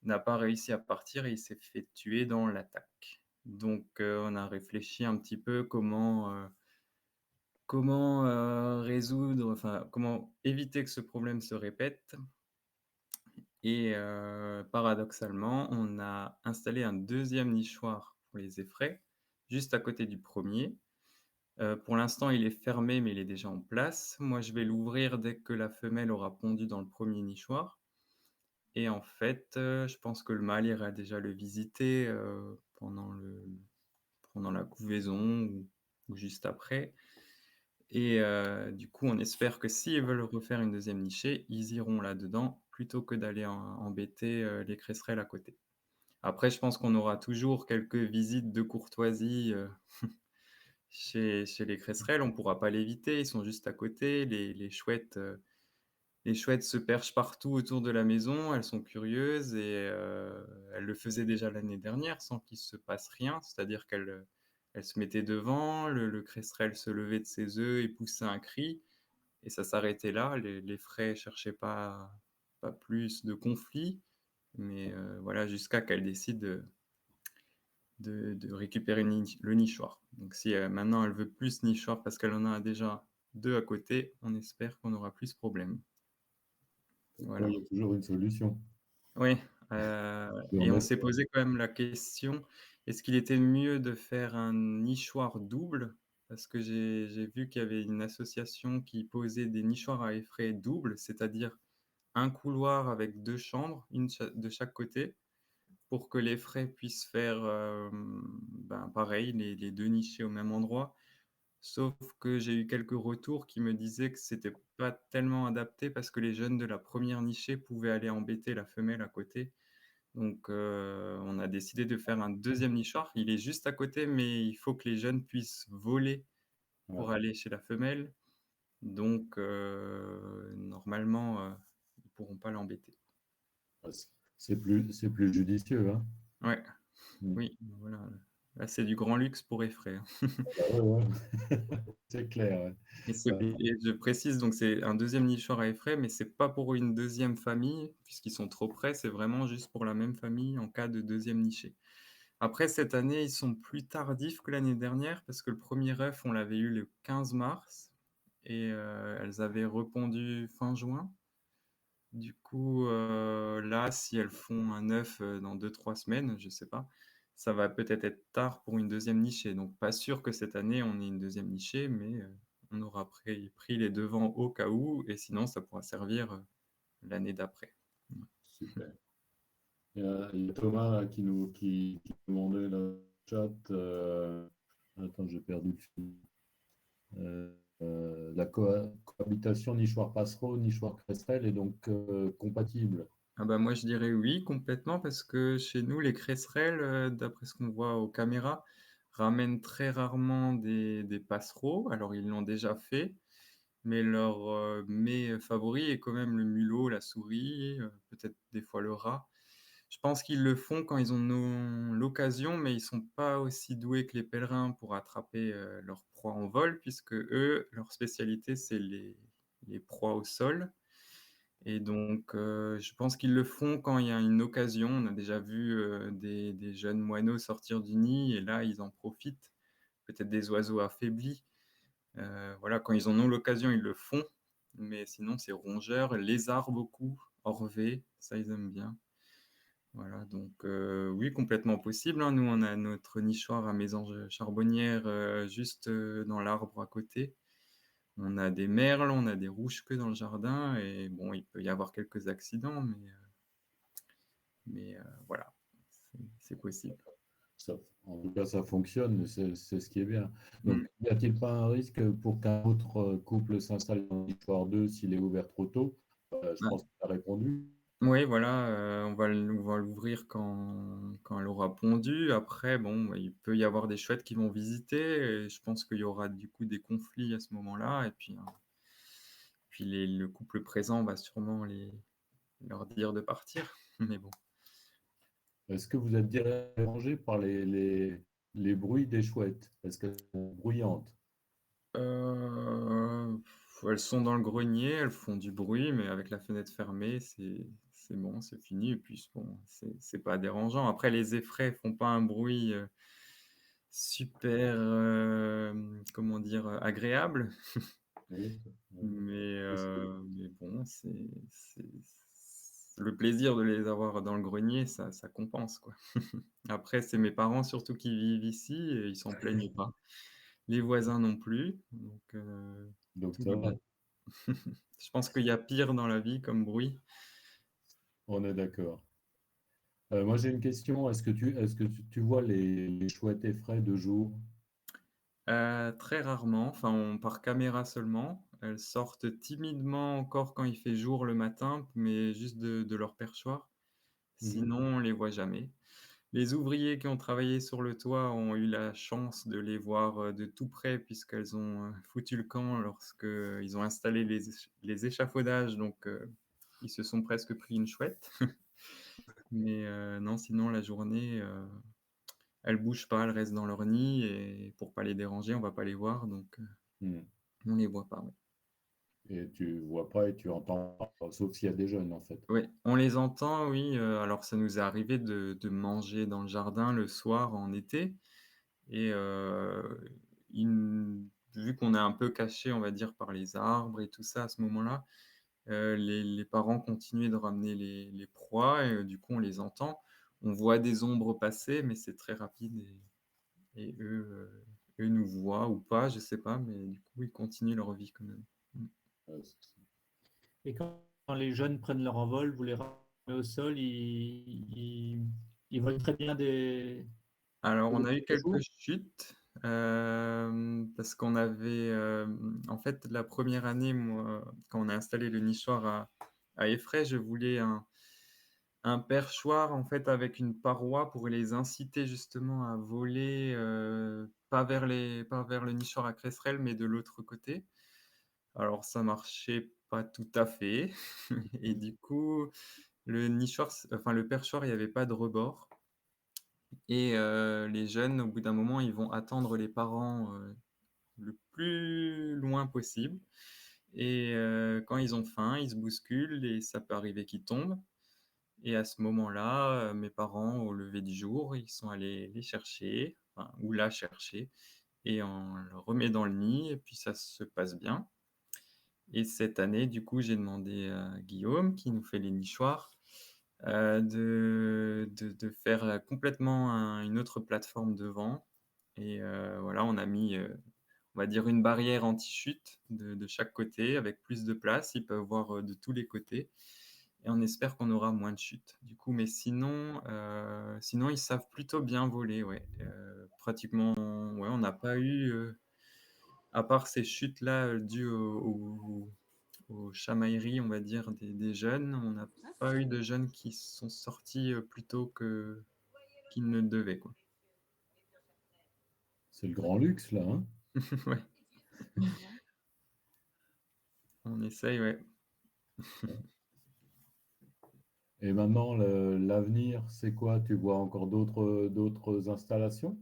n'a pas réussi à partir et il s'est fait tuer dans l'attaque. Donc on a réfléchi un petit peu comment éviter que ce problème se répète et paradoxalement, on a installé un deuxième nichoir pour les effraies, juste à côté du premier. Pour l'instant, il est fermé, mais il est déjà en place. Moi, je vais l'ouvrir dès que la femelle aura pondu dans le premier nichoir et en fait, je pense que le mâle ira déjà le visiter, pendant la couvaison ou juste après. Et du coup, on espère que s'ils veulent refaire une deuxième nichée, ils iront là-dedans plutôt que d'aller embêter les cresserelles à côté. Après, je pense qu'on aura toujours quelques visites de courtoisie chez les cresserelles. On ne pourra pas l'éviter, ils sont juste à côté. Les chouettes se perchent partout autour de la maison, elles sont curieuses et elles le faisaient déjà l'année dernière sans qu'il se passe rien. C'est-à-dire qu'elles se mettaient devant, le cresserelle se levait de ses œufs et poussait un cri et ça s'arrêtait là. Les frais ne cherchaient pas plus de conflits, mais voilà, jusqu'à qu'elles décident de récupérer le nichoir. Donc si maintenant elle veut plus nichoir parce qu'elle en a déjà 2 à côté, on espère qu'on n'aura plus ce problème. Voilà. Il y a toujours une solution. Oui, Et et on s'est posé quand même la question, est-ce qu'il était mieux de faire un nichoir double parce que j'ai vu qu'il y avait une association qui posait des nichoirs à effraie doubles, c'est-à-dire un couloir avec 2 chambres, une de chaque côté, pour que les frais puissent faire, ben, pareil, les 2 nichés au même endroit. Sauf que j'ai eu quelques retours qui me disaient que c'était pas tellement adapté parce que les jeunes de la première nichée pouvaient aller embêter la femelle à côté. Donc on a décidé de faire un deuxième nichoir. Il est juste à côté, mais il faut que les jeunes puissent voler pour Ouais. aller chez la femelle. Donc normalement, ils pourront pas l'embêter. Ouais, c'est plus judicieux, hein. Ouais, Mm. oui, voilà, là, c'est du grand luxe pour effraie, hein. Bah ouais, ouais. C'est clair, ouais. Ouais. Et je précise donc c'est un deuxième nichoir à effraie, mais c'est pas pour une deuxième famille, puisqu'ils sont trop près, c'est vraiment juste pour la même famille en cas de deuxième niché. Après cette année, ils sont plus tardifs que l'année dernière parce que le premier œuf, on l'avait eu le 15 mars et elles avaient repondu fin juin. Du coup, là, si elles font un œuf, dans 2-3 semaines, je sais pas, ça va peut-être être tard pour une deuxième nichée. Donc pas sûr que cette année on ait une deuxième nichée, mais on aura pris les devants au cas où et sinon ça pourra servir, l'année d'après. Mmh. Super. Il y a Thomas là, qui demandait dans le chat. Attends, j'ai perdu le fil. La cohabitation nichoir-passereau, nichoir-cresserelle est donc compatible. Ah bah, moi je dirais oui complètement parce que chez nous les cresserelles, d'après ce qu'on voit aux caméras, ramènent très rarement des passereaux. Alors ils l'ont déjà fait, mais leur, mets favori est quand même le mulot, la souris, peut-être des fois le rat. Je pense qu'ils le font quand ils en ont l'occasion, mais ils sont pas aussi doués que les pèlerins pour attraper, leurs proies en vol puisque eux, leur spécialité, c'est les proies au sol et donc je pense qu'ils le font quand il y a une occasion. On a déjà vu, des jeunes moineaux sortir du nid et là, ils en profitent. Peut-être des oiseaux affaiblis. Voilà, quand ils en ont l'occasion, ils le font, mais sinon c'est rongeurs, lézards beaucoup, orvées, ça ils aiment bien. Voilà, donc oui, complètement possible, hein. Nous, on a notre nichoir à mésange charbonnière, juste, dans l'arbre à côté. On a des merles, on a des rouges-queues dans le jardin et bon, il peut y avoir quelques accidents, mais voilà, c'est possible. En tout cas, ça fonctionne, c'est ce qui est bien. Donc, Mmh. n'y a-t-il pas un risque pour qu'un autre couple s'installe dans l'histoire 2 s'il est ouvert trop tôt? Je Ouais. pense que tu as répondu. Oui, voilà, on va l'ouvrir quand elle aura pondu. Après, bon, bah, il peut y avoir des chouettes qui vont visiter et je pense qu'il y aura du coup des conflits à ce moment-là et puis le couple présent va sûrement leur dire de partir. Mais bon. Est-ce que vous êtes dérangé par les bruits des chouettes? Est-ce qu'elles sont bruyantes? Heu, elles sont dans le grenier, elles font du bruit, mais avec la fenêtre fermée, c'est bon, c'est fini et puis bon, c'est pas dérangeant. Après les effraies font pas un bruit, super, comment dire? Agréable, Oui. mais bon, c'est le plaisir de les avoir dans le grenier, ça compense, quoi. Après, c'est mes parents surtout qui vivent ici et ils s'en plaignent pas. Les voisins non plus, donc Donc tout ça va va, bien. Je pense qu'il y a pire dans la vie comme bruit. on est d'accord. Moi, j'ai une question. Est-ce que tu vois les chouettes effraies de jour? Très rarement, enfin, par caméra seulement. Elles sortent timidement encore quand il fait jour le matin, mais juste de leur perchoir. Mhm. Sinon, on les voit jamais. Les ouvriers qui ont travaillé sur le toit ont eu la chance de les voir, de tout près puisqu'elles ont, foutu le camp lorsqu'ils ont installé les échafaudages, donc ils se sont presque pris une chouette. Mais non, sinon la journée, elles bougent pas, elles restent dans leur nid et pour pas les déranger, on va pas les voir donc Mhm. on les voit pas, ouais. Et tu vois pas et tu entends pas, sauf s'il y a des jeunes, en fait. Oui, on les entend, oui, alors ça nous est arrivé de manger dans le jardin le soir en été et ils vu qu'on est un peu caché, on va dire, par les arbres et tout ça à ce moment-là, les parents continuaient de ramener les proies et du coup on les entend. On voit des ombres passer mais c'est très rapide et eux, eux nous voient ou pas, je sais pas, mais du coup, ils continuent leur vie quand même. Ouais, c'est ça. Et quand les jeunes prennent leur envol, vous les ramenez au sol, ils volent très bien Alors, on a eu des quelques jours. chutes, parce qu'on avait, en fait, la première année, moi, quand on a installé le nichoir à Effray, je voulais un perchoir, en fait, avec une paroi pour les inciter justement à voler, pas vers le nichoir à cresserelle, mais de l'autre côté. Alors ça marchait pas tout à fait et du coup, le perchoir, il y avait pas de rebord et les jeunes, au bout d'un moment, ils vont attendre les parents, le plus loin possible et quand ils ont faim, ils se bousculent et ça peut arriver qu'ils tombent et à ce moment-là, mes parents, au lever du jour, ils sont allés les chercher, enfin ou la chercher et on le remet dans le nid et puis ça se passe bien. Et cette année, du coup, j'ai demandé à Guillaume, qui nous fait les nichoirs, de faire, complètement une autre plateforme devant et voilà, on a mis, on va dire une barrière anti-chute de chaque côté avec plus de place. Ils peuvent voir, de tous les côtés et on espère qu'on aura moins de chutes. Du coup, mais sinon ils savent plutôt bien voler, ouais, pratiquement ouais, on n'a pas eu, à part ces chutes-là, dues aux chamailleries, on va dire, des jeunes. On n'a pas eu de jeunes qui sont sortis plus tôt qu'ils ne devaient, quoi. C'est le grand luxe, là, hein? Ouais, on essaye, ouais. Et maintenant, l'avenir, c'est quoi? Tu vois encore d'autres installations?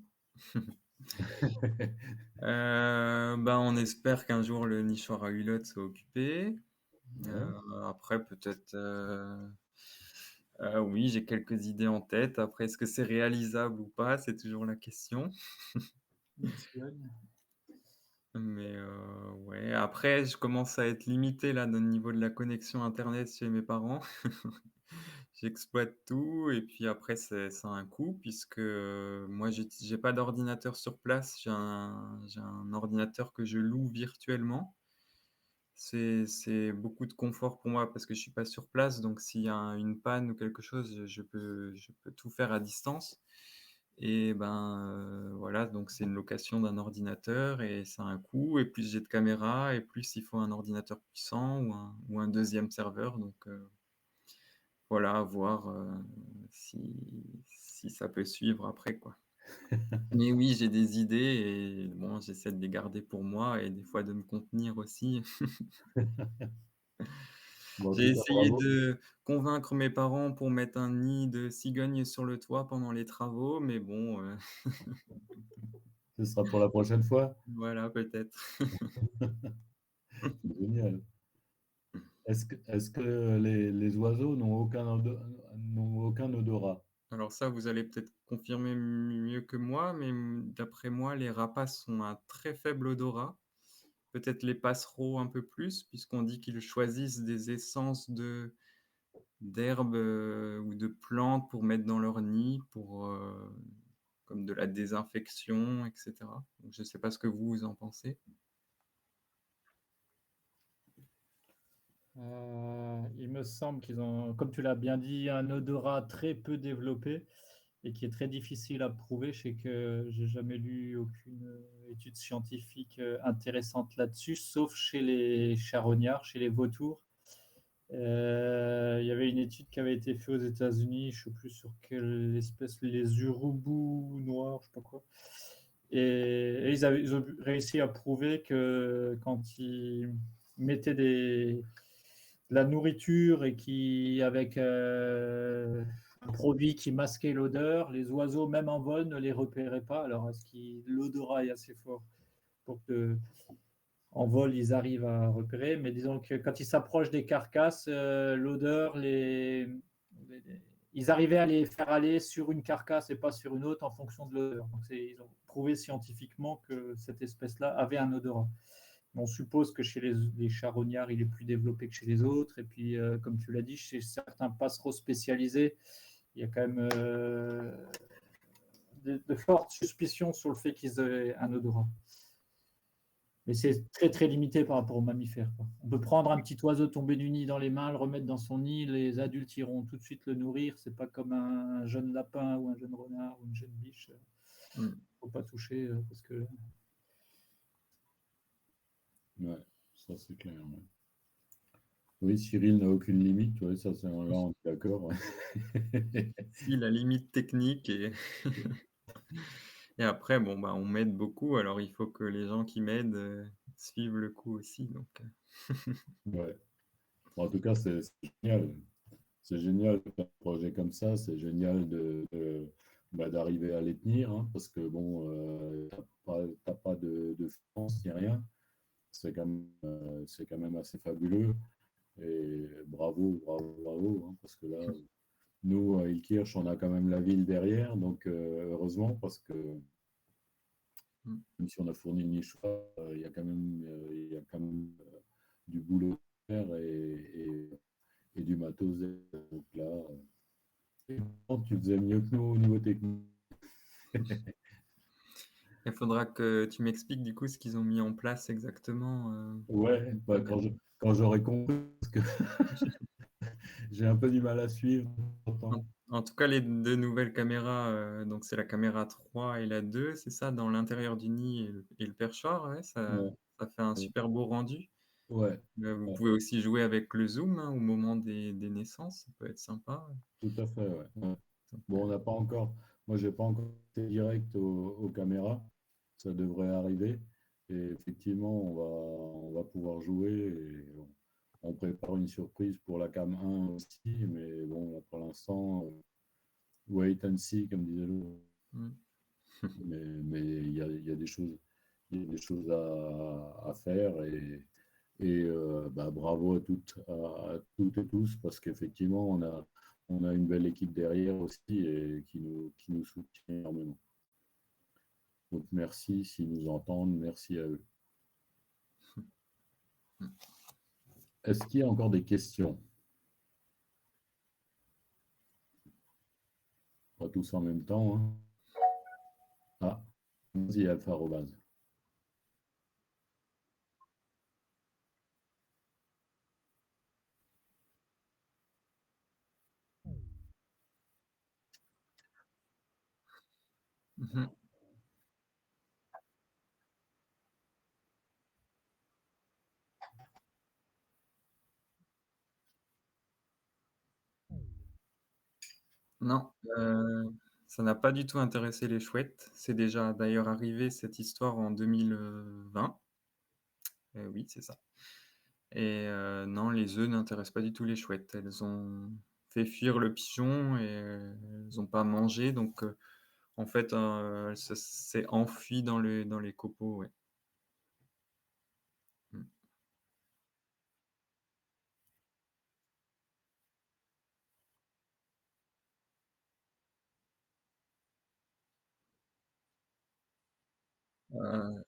Ben, on espère qu'un jour le nichoir à hulotte soit occupé. Ouais. Après, peut-être, oui, j'ai quelques idées en tête. Après, est-ce que c'est réalisable ou pas? C'est toujours la question. Une cigogne. Mais ouais, après, je commence à être limité là, au niveau de la connexion internet chez mes parents. J'exploite tout et puis après ça a un coût puisque, moi j'ai pas d'ordinateur sur place, j'ai un ordinateur que je loue virtuellement. C'est beaucoup de confort pour moi parce que je suis pas sur place, donc s'il y a une panne ou quelque chose, je peux tout faire à distance et ben, voilà, donc c'est une location d'un ordinateur et ça a un coût et plus j'ai de caméras et plus il faut un ordinateur puissant ou un 2e serveur donc voilà, à voir, si ça peut suivre après, quoi. Mais oui, j'ai des idées et bon, j'essaie de les garder pour moi et des fois de me contenir aussi. Bon, en J'ai tout cas, essayé bravo. de convaincre mes parents pour mettre un nid de cigogne sur le toit pendant les travaux, mais bon, Ce sera pour la prochaine fois. voilà, peut-être. Génial. Est-ce que les oiseaux n'ont aucun odorat? Alors ça, vous allez peut-être confirmer mieux que moi, mais d'après moi, les rapaces ont un très faible odorat. Peut-être les passereaux un peu plus, puisqu'on dit qu'ils choisissent des essences d'herbes, ou de plantes pour mettre dans leur nid pour, comme de la désinfection et cetera. Donc je ne sais pas ce que vous en pensez? Il me semble qu'ils ont, comme tu l'as bien dit, un odorat très peu développé et qui est très difficile à prouver. Je sais que j'ai jamais lu aucune étude scientifique intéressante là-dessus, sauf chez les charognards, chez les vautours. Il y avait une étude qui avait été faite aux États-Unis, je ne sais plus sur quelle espèce, les urubus noirs, je ne sais pas quoi. Et ils ont réussi à prouver que quand ils mettaient de la nourriture et qui, avec un produit qui masquait l'odeur, les oiseaux, même en vol, ne les repéraient pas. Alors, est-ce que l'odorat est assez fort pour que en vol, ils arrivent à repérer, mais disons que quand ils s'approchent des carcasses, l'odeur, ils arrivaient à les faire aller sur une carcasse et pas sur une autre en fonction de l'odeur. Donc, ils ont prouvé scientifiquement que cette espèce-là avait un odorat. On suppose que chez les charognards, il est plus développé que chez les autres. Et puis, comme tu l'as dit, chez certains passereaux spécialisés, il y a quand même de fortes suspicions sur le fait qu'ils aient un odorat. Mais c'est très très limité par rapport aux mammifères, quoi. On peut prendre un petit oiseau tombé du nid dans les mains, le remettre dans son nid, les adultes iront tout de suite le nourrir. C'est pas comme un jeune lapin ou un jeune renard ou une jeune biche. Faut pas toucher parce que Ouais, ça c'est clair. Ouais. Oui, Cyril n'a aucune limite, ouais, ça c'est là on est d'accord. Ouais. Si, la limite technique et après bon, bah, on m'aide beaucoup, alors il faut que les gens qui m'aident, suivent le coup aussi donc Ouais. Bon, en tout cas, c'est génial. C'est génial de faire un projet comme ça, c'est génial d'arriver à les tenir, hein, parce que bon, t'as pas de France ni rien. C'est quand même assez fabuleux. Et bravo, bravo, bravo, hein, parce que là, nous, à Ilkirch, on a quand même la ville derrière, donc heureusement, parce que même si on a fourni le nichoir, il y a quand même du boulot à faire et du matos. Donc là, tu faisais mieux que nous au niveau technique. il faudra que tu m'expliques du coup ce qu'ils ont mis en place exactement, Ouais, bah, quand j'aurai compris, parce que j'ai un peu du mal à suivre. En tout cas, les 2 nouvelles caméras, donc c'est la caméra 3 et la 2, c'est ça? Dans l'intérieur du nid et le perchoir, ouais, ça Ouais, ça fait un super beau rendu. ouais, Vous ouais, pouvez aussi jouer avec le zoom, hein, au moment des naissances, ça peut être sympa, tout à fait, ouais. Ouais. donc Bon, on n'a pas encore, moi, j'ai pas encore été direct aux caméras. Ça devrait arriver. Et effectivement, on va pouvoir jouer. Et on prépare une surprise pour la cam 1 aussi. Mais bon, là, pour l'instant, wait and see, comme disait l'autre. mmh. Mais il y a des choses, il y a des choses à faire. Et bah, bravo à toutes et tous, parce qu'effectivement, on a une belle équipe derrière aussi et qui nous soutient énormément. Donc merci s'ils nous entendent, merci à eux. Est-ce qu'il y a encore des questions? Pas tous en même temps, hein. Ah, vas-y, Alpha Robaz. Mmh. Non, ça n'a pas du tout intéressé les chouettes. C'est déjà d'ailleurs arrivé cette histoire en 2020. Oui, c'est ça. Et non, les œufs n'intéressent pas du tout les chouettes. Elles ont fait fuir le pigeon et elles ont pas mangé donc en fait, elle s'est enfuie dans les copeaux, ouais. Mmh. Heu,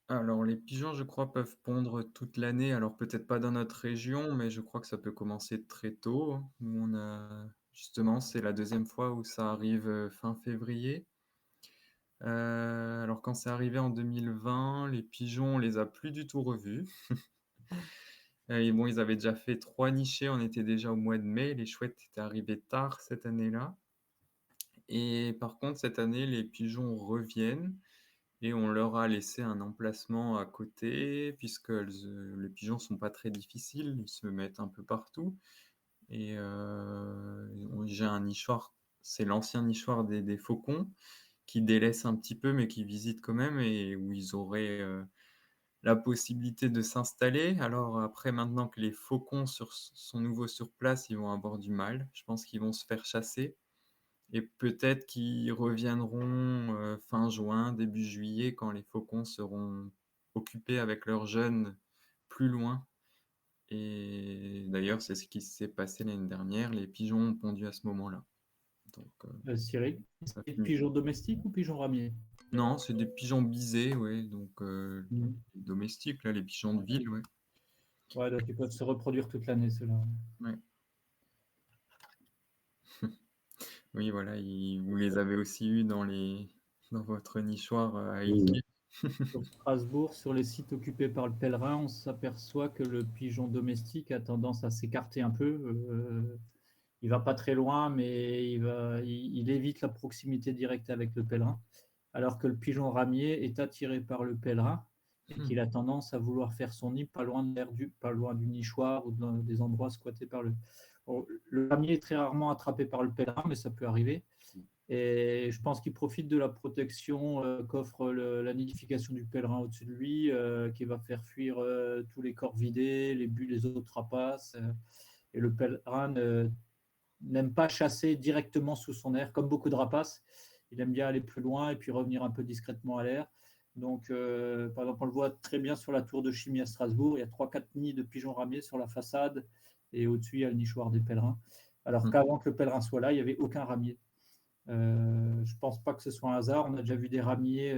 alors les pigeons, je crois, peuvent pondre toute l'année. Alors peut-être pas dans notre région, mais je crois que ça peut commencer très tôt, hein. Nous, on a justement, c'est la deuxième fois où ça arrive, fin février. Alors quand c'est arrivé en 2020, les pigeons, on les a plus du tout revus. Et bon, ils avaient déjà fait 3 nichés, on était déjà au mois de mai, les chouettes étaient arrivées tard cette année-là et par contre cette année, les pigeons reviennent et on leur a laissé un emplacement à côté puisqu'elles, les pigeons sont pas très difficiles, ils se mettent un peu partout et j'ai un nichoir, c'est l'ancien nichoir des faucons qui délaisse un petit peu mais qui visite quand même et où ils auraient, la possibilité de s'installer. Alors après, maintenant que les faucons sont nouveau sur place, ils vont avoir du mal. Je pense qu'ils vont se faire chasser et peut-être qu'ils reviendront, fin juin, début juillet, quand les faucons seront occupés avec leurs jeunes plus loin et d'ailleurs, c'est ce qui s'est passé l'année dernière. Les pigeons ont pondu à ce moment-là. Donc Cyril, ça c'est finit pigeon domestique ou pigeon ramier? non, c'est des pigeons bisés, oui, donc domestiques, là, les pigeons de ville, ouais. Ouais, donc ils peuvent se reproduire toute l'année, ceux-là. Ouais. Oui, voilà, vous les avez aussi eus dans votre nichoir à Oui, oui. Ilkirch. Sur Strasbourg, sur les sites occupés par le pèlerin, on s'aperçoit que le pigeon domestique a tendance à s'écarter un peu. Il va pas très loin, mais il évite la proximité directe avec le pèlerin, alors que le pigeon ramier est attiré par le pèlerin et qu'il a tendance à vouloir faire son nid pas loin du nichoir ou dans des endroits squattés par le. Bon, le ramier est très rarement attrapé par le pèlerin, mais ça peut arriver. Et je pense qu'il profite de la protection qu'offre la nidification du pèlerin au-dessus de lui, qui va faire fuir tous les corvidés, les autres rapaces. Et le pèlerin n'aime pas chasser directement sous son aire, comme beaucoup de rapaces. Il aime bien aller plus loin et puis revenir un peu discrètement à l'air. Donc, par exemple, on le voit très bien sur la tour de Chimie à Strasbourg. Il y a 3-4 nids de pigeons ramiers sur la façade et au-dessus, il y a le nichoir des pèlerins. Alors qu'avant que le pèlerin soit là, il n'y avait aucun ramier. Je ne pense pas que ce soit un hasard. On a déjà vu des ramiers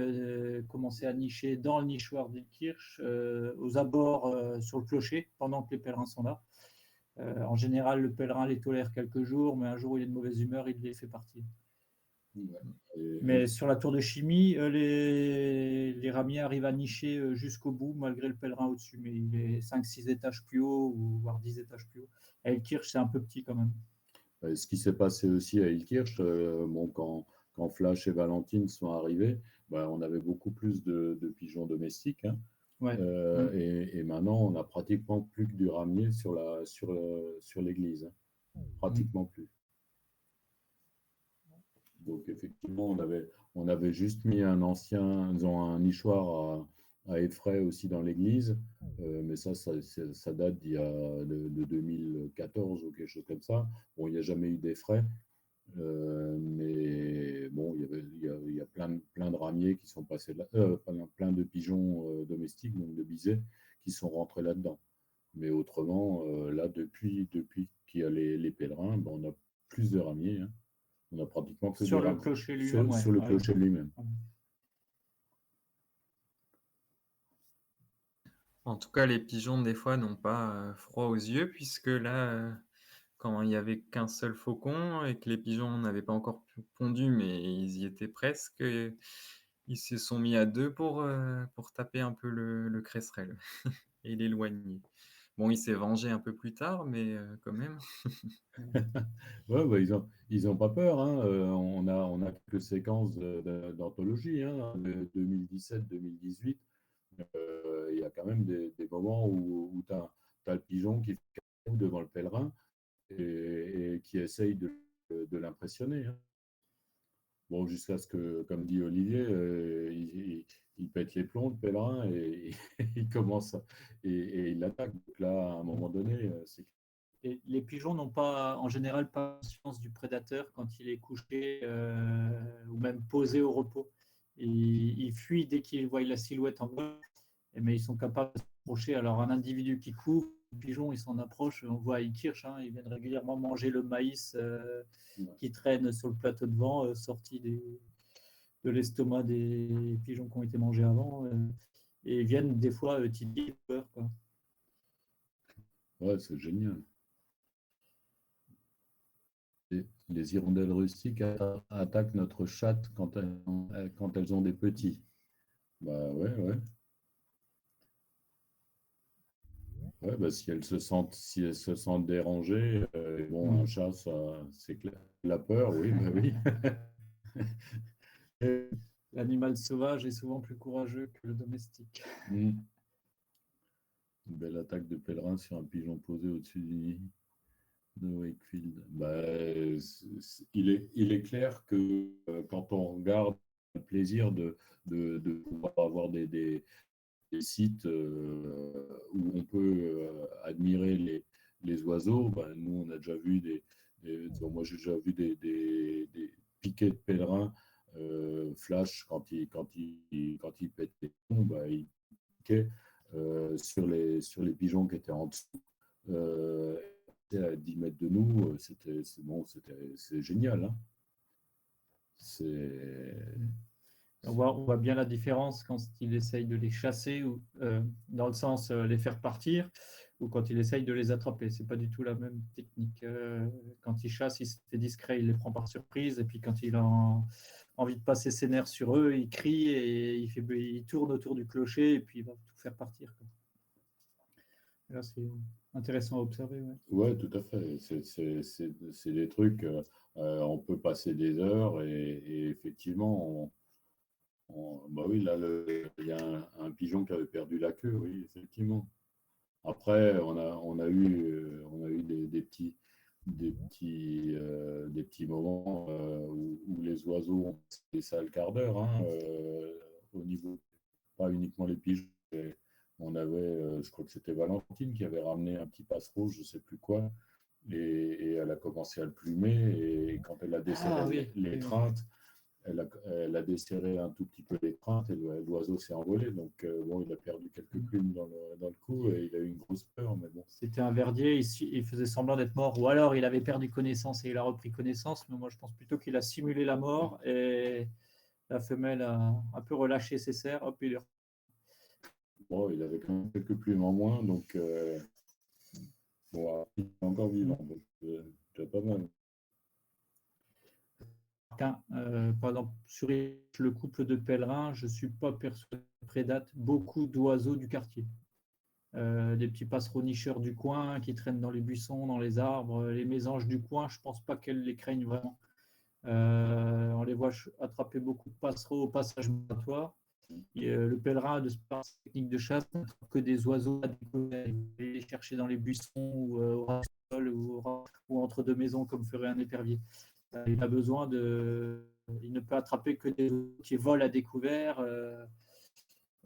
commencer à nicher dans le nichoir d'Ilkirch, aux abords sur le clocher, pendant que les pèlerins sont là. En général, le pèlerin les tolère quelques jours, mais un jour où il est de mauvaise humeur, il les fait partir. Mais sur la tour de Chimie, les ramiers arrivent à nicher jusqu'au bout, malgré le pèlerin au-dessus. Mais il est 5-6 étages plus haut, ou voire 10 étages plus haut. Et Ilkirch, c'est un peu petit quand même. Ce qui s'est passé aussi à Ilkirch, quand Flash et Valentine sont arrivés, on avait beaucoup plus de pigeons domestiques. Hein. Ouais. Et maintenant, on n'a pratiquement plus que du ramier sur l'église. Hein. Pratiquement plus. Donc, effectivement, on avait juste mis un nichoir à effraie aussi dans l'église. Mais ça date de 2014 ou quelque chose comme ça. Bon, il n'y a jamais eu d'effraie. Mais bon, il y a plein de ramiers qui sont passés là, plein de pigeons domestiques, donc de bisets, qui sont rentrés là-dedans. Mais autrement, là, depuis qu'il y a les pèlerins, on a plus de ramiers. Hein. On a pratiquement que sur des le ramiers. clocher lui-même. Sur le clocher lui-même. En tout cas, les pigeons, des fois, n'ont pas froid aux yeux, puisque là, quand il n'y avait qu'un seul faucon et que les pigeons n'avaient pas encore pondu, mais ils y étaient presque, ils se sont mis à deux pour taper un peu le cresserelle et l'éloigner. Bon, il s'est vengé un peu plus tard, mais quand même. Ouais, ils ont pas peur. Hein. On a quelques séquences d'anthologie, hein, de 2017-2018. Il y a quand même des moments où tu as le pigeon qui fait devant le pèlerin et qui essaye de l'impressionner. Hein. Bon, jusqu'à ce que, comme dit Olivier, il pète les plombs, le pèlerin, et il commence et il l'attaque. Donc là, à un moment donné, c'est. Et les pigeons n'ont pas, en général, pas conscience du prédateur quand il est couché ou même posé au repos. Ils fuient dès qu'ils voient la silhouette en vol, mais ils sont capables de s'approcher. Alors, un individu qui court, le pigeon, il s'en approche. On voit à Ilkirch, hein, ils viennent régulièrement manger le maïs qui traîne sur le plateau de vent, sorti de l'estomac des pigeons qui ont été mangés avant. Et ils viennent des fois titiller peur, quoi. Ouais, c'est génial. Les hirondelles rustiques attaquent notre chatte quand elles ont des petits. Bah ouais, ouais. Ouais, si elles se sentent dérangées, bon, un chat, ça, c'est clair. La peur, oui, bah oui. L'animal sauvage est souvent plus courageux que le domestique. Une belle attaque de pèlerin sur un pigeon posé au-dessus du nid de Wakefield. Il est clair que quand on regarde le plaisir de pouvoir avoir des sites où on peut admirer les oiseaux, nous on a déjà vu moi j'ai déjà vu des piquets de pèlerins flash quand il pète les plombs, il piquait sur les pigeons qui étaient en dessous. À 10 mètres de nous, c'est génial. Hein. On voit bien la différence quand il essaye de les chasser, ou dans le sens les faire partir, ou quand il essaye de les attraper. C'est pas du tout la même technique. Quand il chasse, il fait discret, il les prend par surprise, et puis quand il a envie de passer ses nerfs sur eux, il crie et il tourne autour du clocher et puis il va tout faire partir, quoi. Là, c'est intéressant à observer. Ouais. Ouais, tout à fait. C'est des trucs, on peut passer des heures et effectivement, bah oui, là, il y a un pigeon qui avait perdu la queue, oui, effectivement. Après, on a eu des petits moments où les oiseaux ont passé des sales quarts d'heure, hein, au niveau, pas uniquement les pigeons. On avait, je crois que c'était Valentine qui avait ramené un petit passereau, je ne sais plus quoi, et elle a commencé à le plumer, et quand elle a desserré l'étreinte, elle a desserré un tout petit peu l'étreinte et l'oiseau s'est envolé. Donc, bon, il a perdu quelques plumes dans le cou et il a eu une grosse peur. Mais bon. C'était un verdier, il faisait semblant d'être mort, ou alors il avait perdu connaissance et il a repris connaissance. Mais moi, je pense plutôt qu'il a simulé la mort et la femelle a un peu relâché ses serres. Hop, il est... Bon, il avait quand même quelques plumes en moins, donc bon, il est encore vivant, donc déjà pas mal. Par exemple, sur le couple de pèlerins, je ne suis pas persuadé que prédate beaucoup d'oiseaux du quartier. Des petits passereaux nicheurs du coin qui traînent dans les buissons, dans les arbres, les mésanges du coin, je ne pense pas qu'elles les craignent vraiment. On les voit attraper beaucoup de passereaux au passage migratoire. Le pèlerin a de techniques de chasse que des oiseaux à découvert, les chercher dans les buissons ou au ras-sol ou entre deux maisons comme ferait un épervier. Il a besoin de. Il ne peut attraper que des oiseaux qui volent à découvert.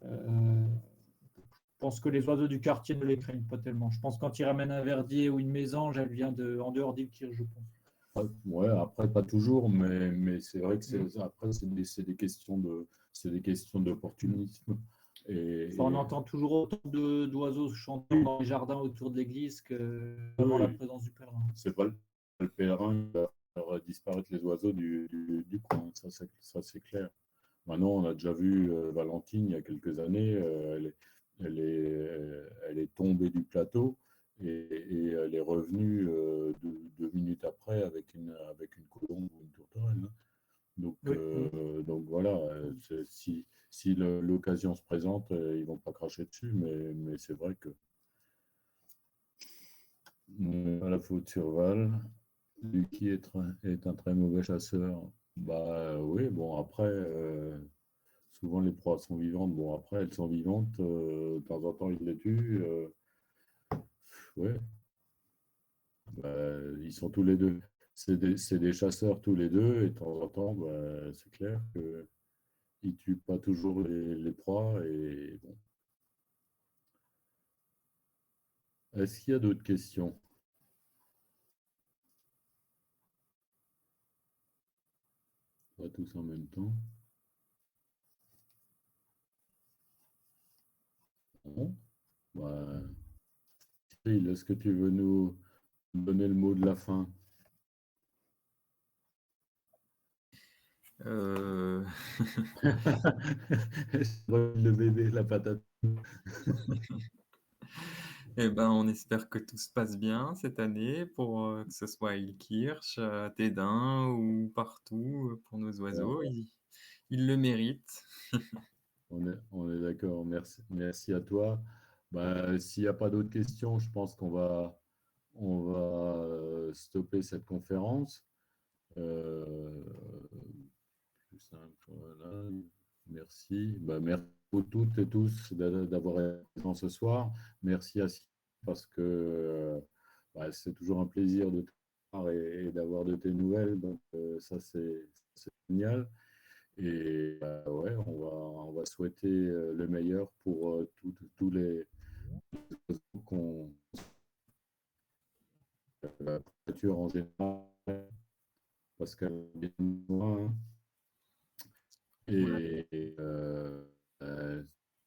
Je pense que les oiseaux du quartier ne les craignent pas tellement. Je pense que quand ils ramènent un verdier ou une mésange, elle vient en dehors d'Ilkir, je pense. Ouais, après, pas toujours, mais c'est vrai que après, c'est des questions d'opportunisme. On entend toujours autant d'oiseaux chantant dans les jardins autour de l'église que avant la présence du pèlerin. C'est pas le pèlerin qui va faire disparaître les oiseaux du coin, ça c'est clair. Maintenant, on a déjà vu Valentine il y a quelques années, elle est tombée du plateau et elle est revenue 2 minutes après avec une colombe ou une tourterelle. Hein. Donc, oui. Donc voilà, si l'occasion se présente, ils ne vont pas cracher dessus, mais c'est vrai que à la faute sur Val, Lucky est un très mauvais chasseur. Bah oui, bon après, souvent les proies sont vivantes. Bon après, elles sont vivantes, de temps en temps ils les tuent. Ouais, bah, ils sont tous les deux. C'est des chasseurs tous les deux, et de temps en temps, bah, c'est clair qu'ils ne tuent pas toujours les proies. Et bon. Est-ce qu'il y a d'autres questions? Pas tous en même temps. Bon. Bah, est-ce que tu veux nous donner le mot de la fin? Le bébé, la patate. Eh ben, on espère que tout se passe bien cette année pour que ce soit à Ilkirch, à Tédin ou partout pour nos oiseaux. Ils le méritent. On est d'accord. Merci à toi. Bah, s'il n'y a pas d'autres questions, je pense on va stopper cette conférence. Plus simple, voilà. Merci. Bah, merci à toutes et tous d'avoir été présents ce soir. Merci à Sylvie parce que bah, c'est toujours un plaisir de te voir et d'avoir de tes nouvelles. Donc ça, c'est génial. Et ouais, on va souhaiter le meilleur pour tous les qu'on la nature en général, parce qu'elle est bien loin. Et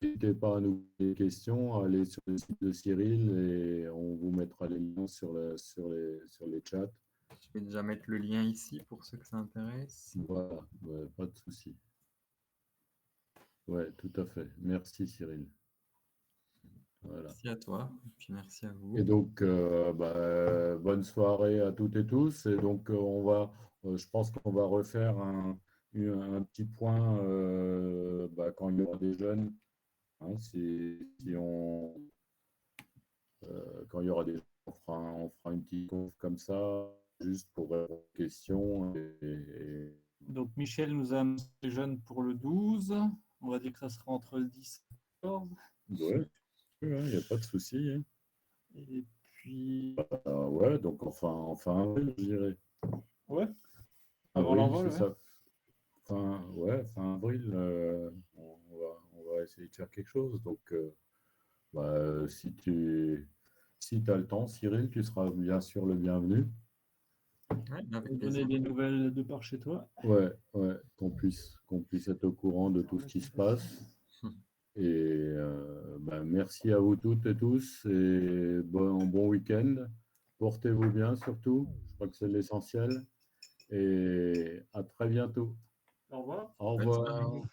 n'hésitez pas à nous poser des questions, allez sur le site de Cyril et on vous mettra les liens sur les chats. Je vais déjà mettre le lien ici pour ceux que ça intéresse. Voilà, ouais, pas de souci. Ouais, tout à fait. Merci Cyril. Voilà. Merci à toi, et puis merci à vous. Et donc, bonne soirée à toutes et tous. Et donc, je pense qu'on va refaire un petit point quand il y aura des jeunes. Hein, quand il y aura des jeunes, on fera une petite conf comme ça, juste pour répondre aux questions. Donc Michel nous a annoncé les jeunes pour le 12. On va dire que ça sera entre le 10 et le 14. Ouais, il n'y a pas de souci. Hein. Et puis, Ouais, donc enfin avril, je dirais. ouais, avant Avril, l'envol, c'est ouais. ça. Fin avril, on va essayer de faire quelque chose. Donc, si tu as le temps, Cyril, tu seras bien sûr le bienvenu. Ouais, avec Donner plaisir. des nouvelles de par chez toi. Ouais, qu'on puisse être au courant de tout ce qui se passe. Et merci à vous toutes et tous et bon week-end. Portez-vous bien surtout. Je crois que c'est l'essentiel. Et à très bientôt. Au revoir. Au Bonne soirée. revoir.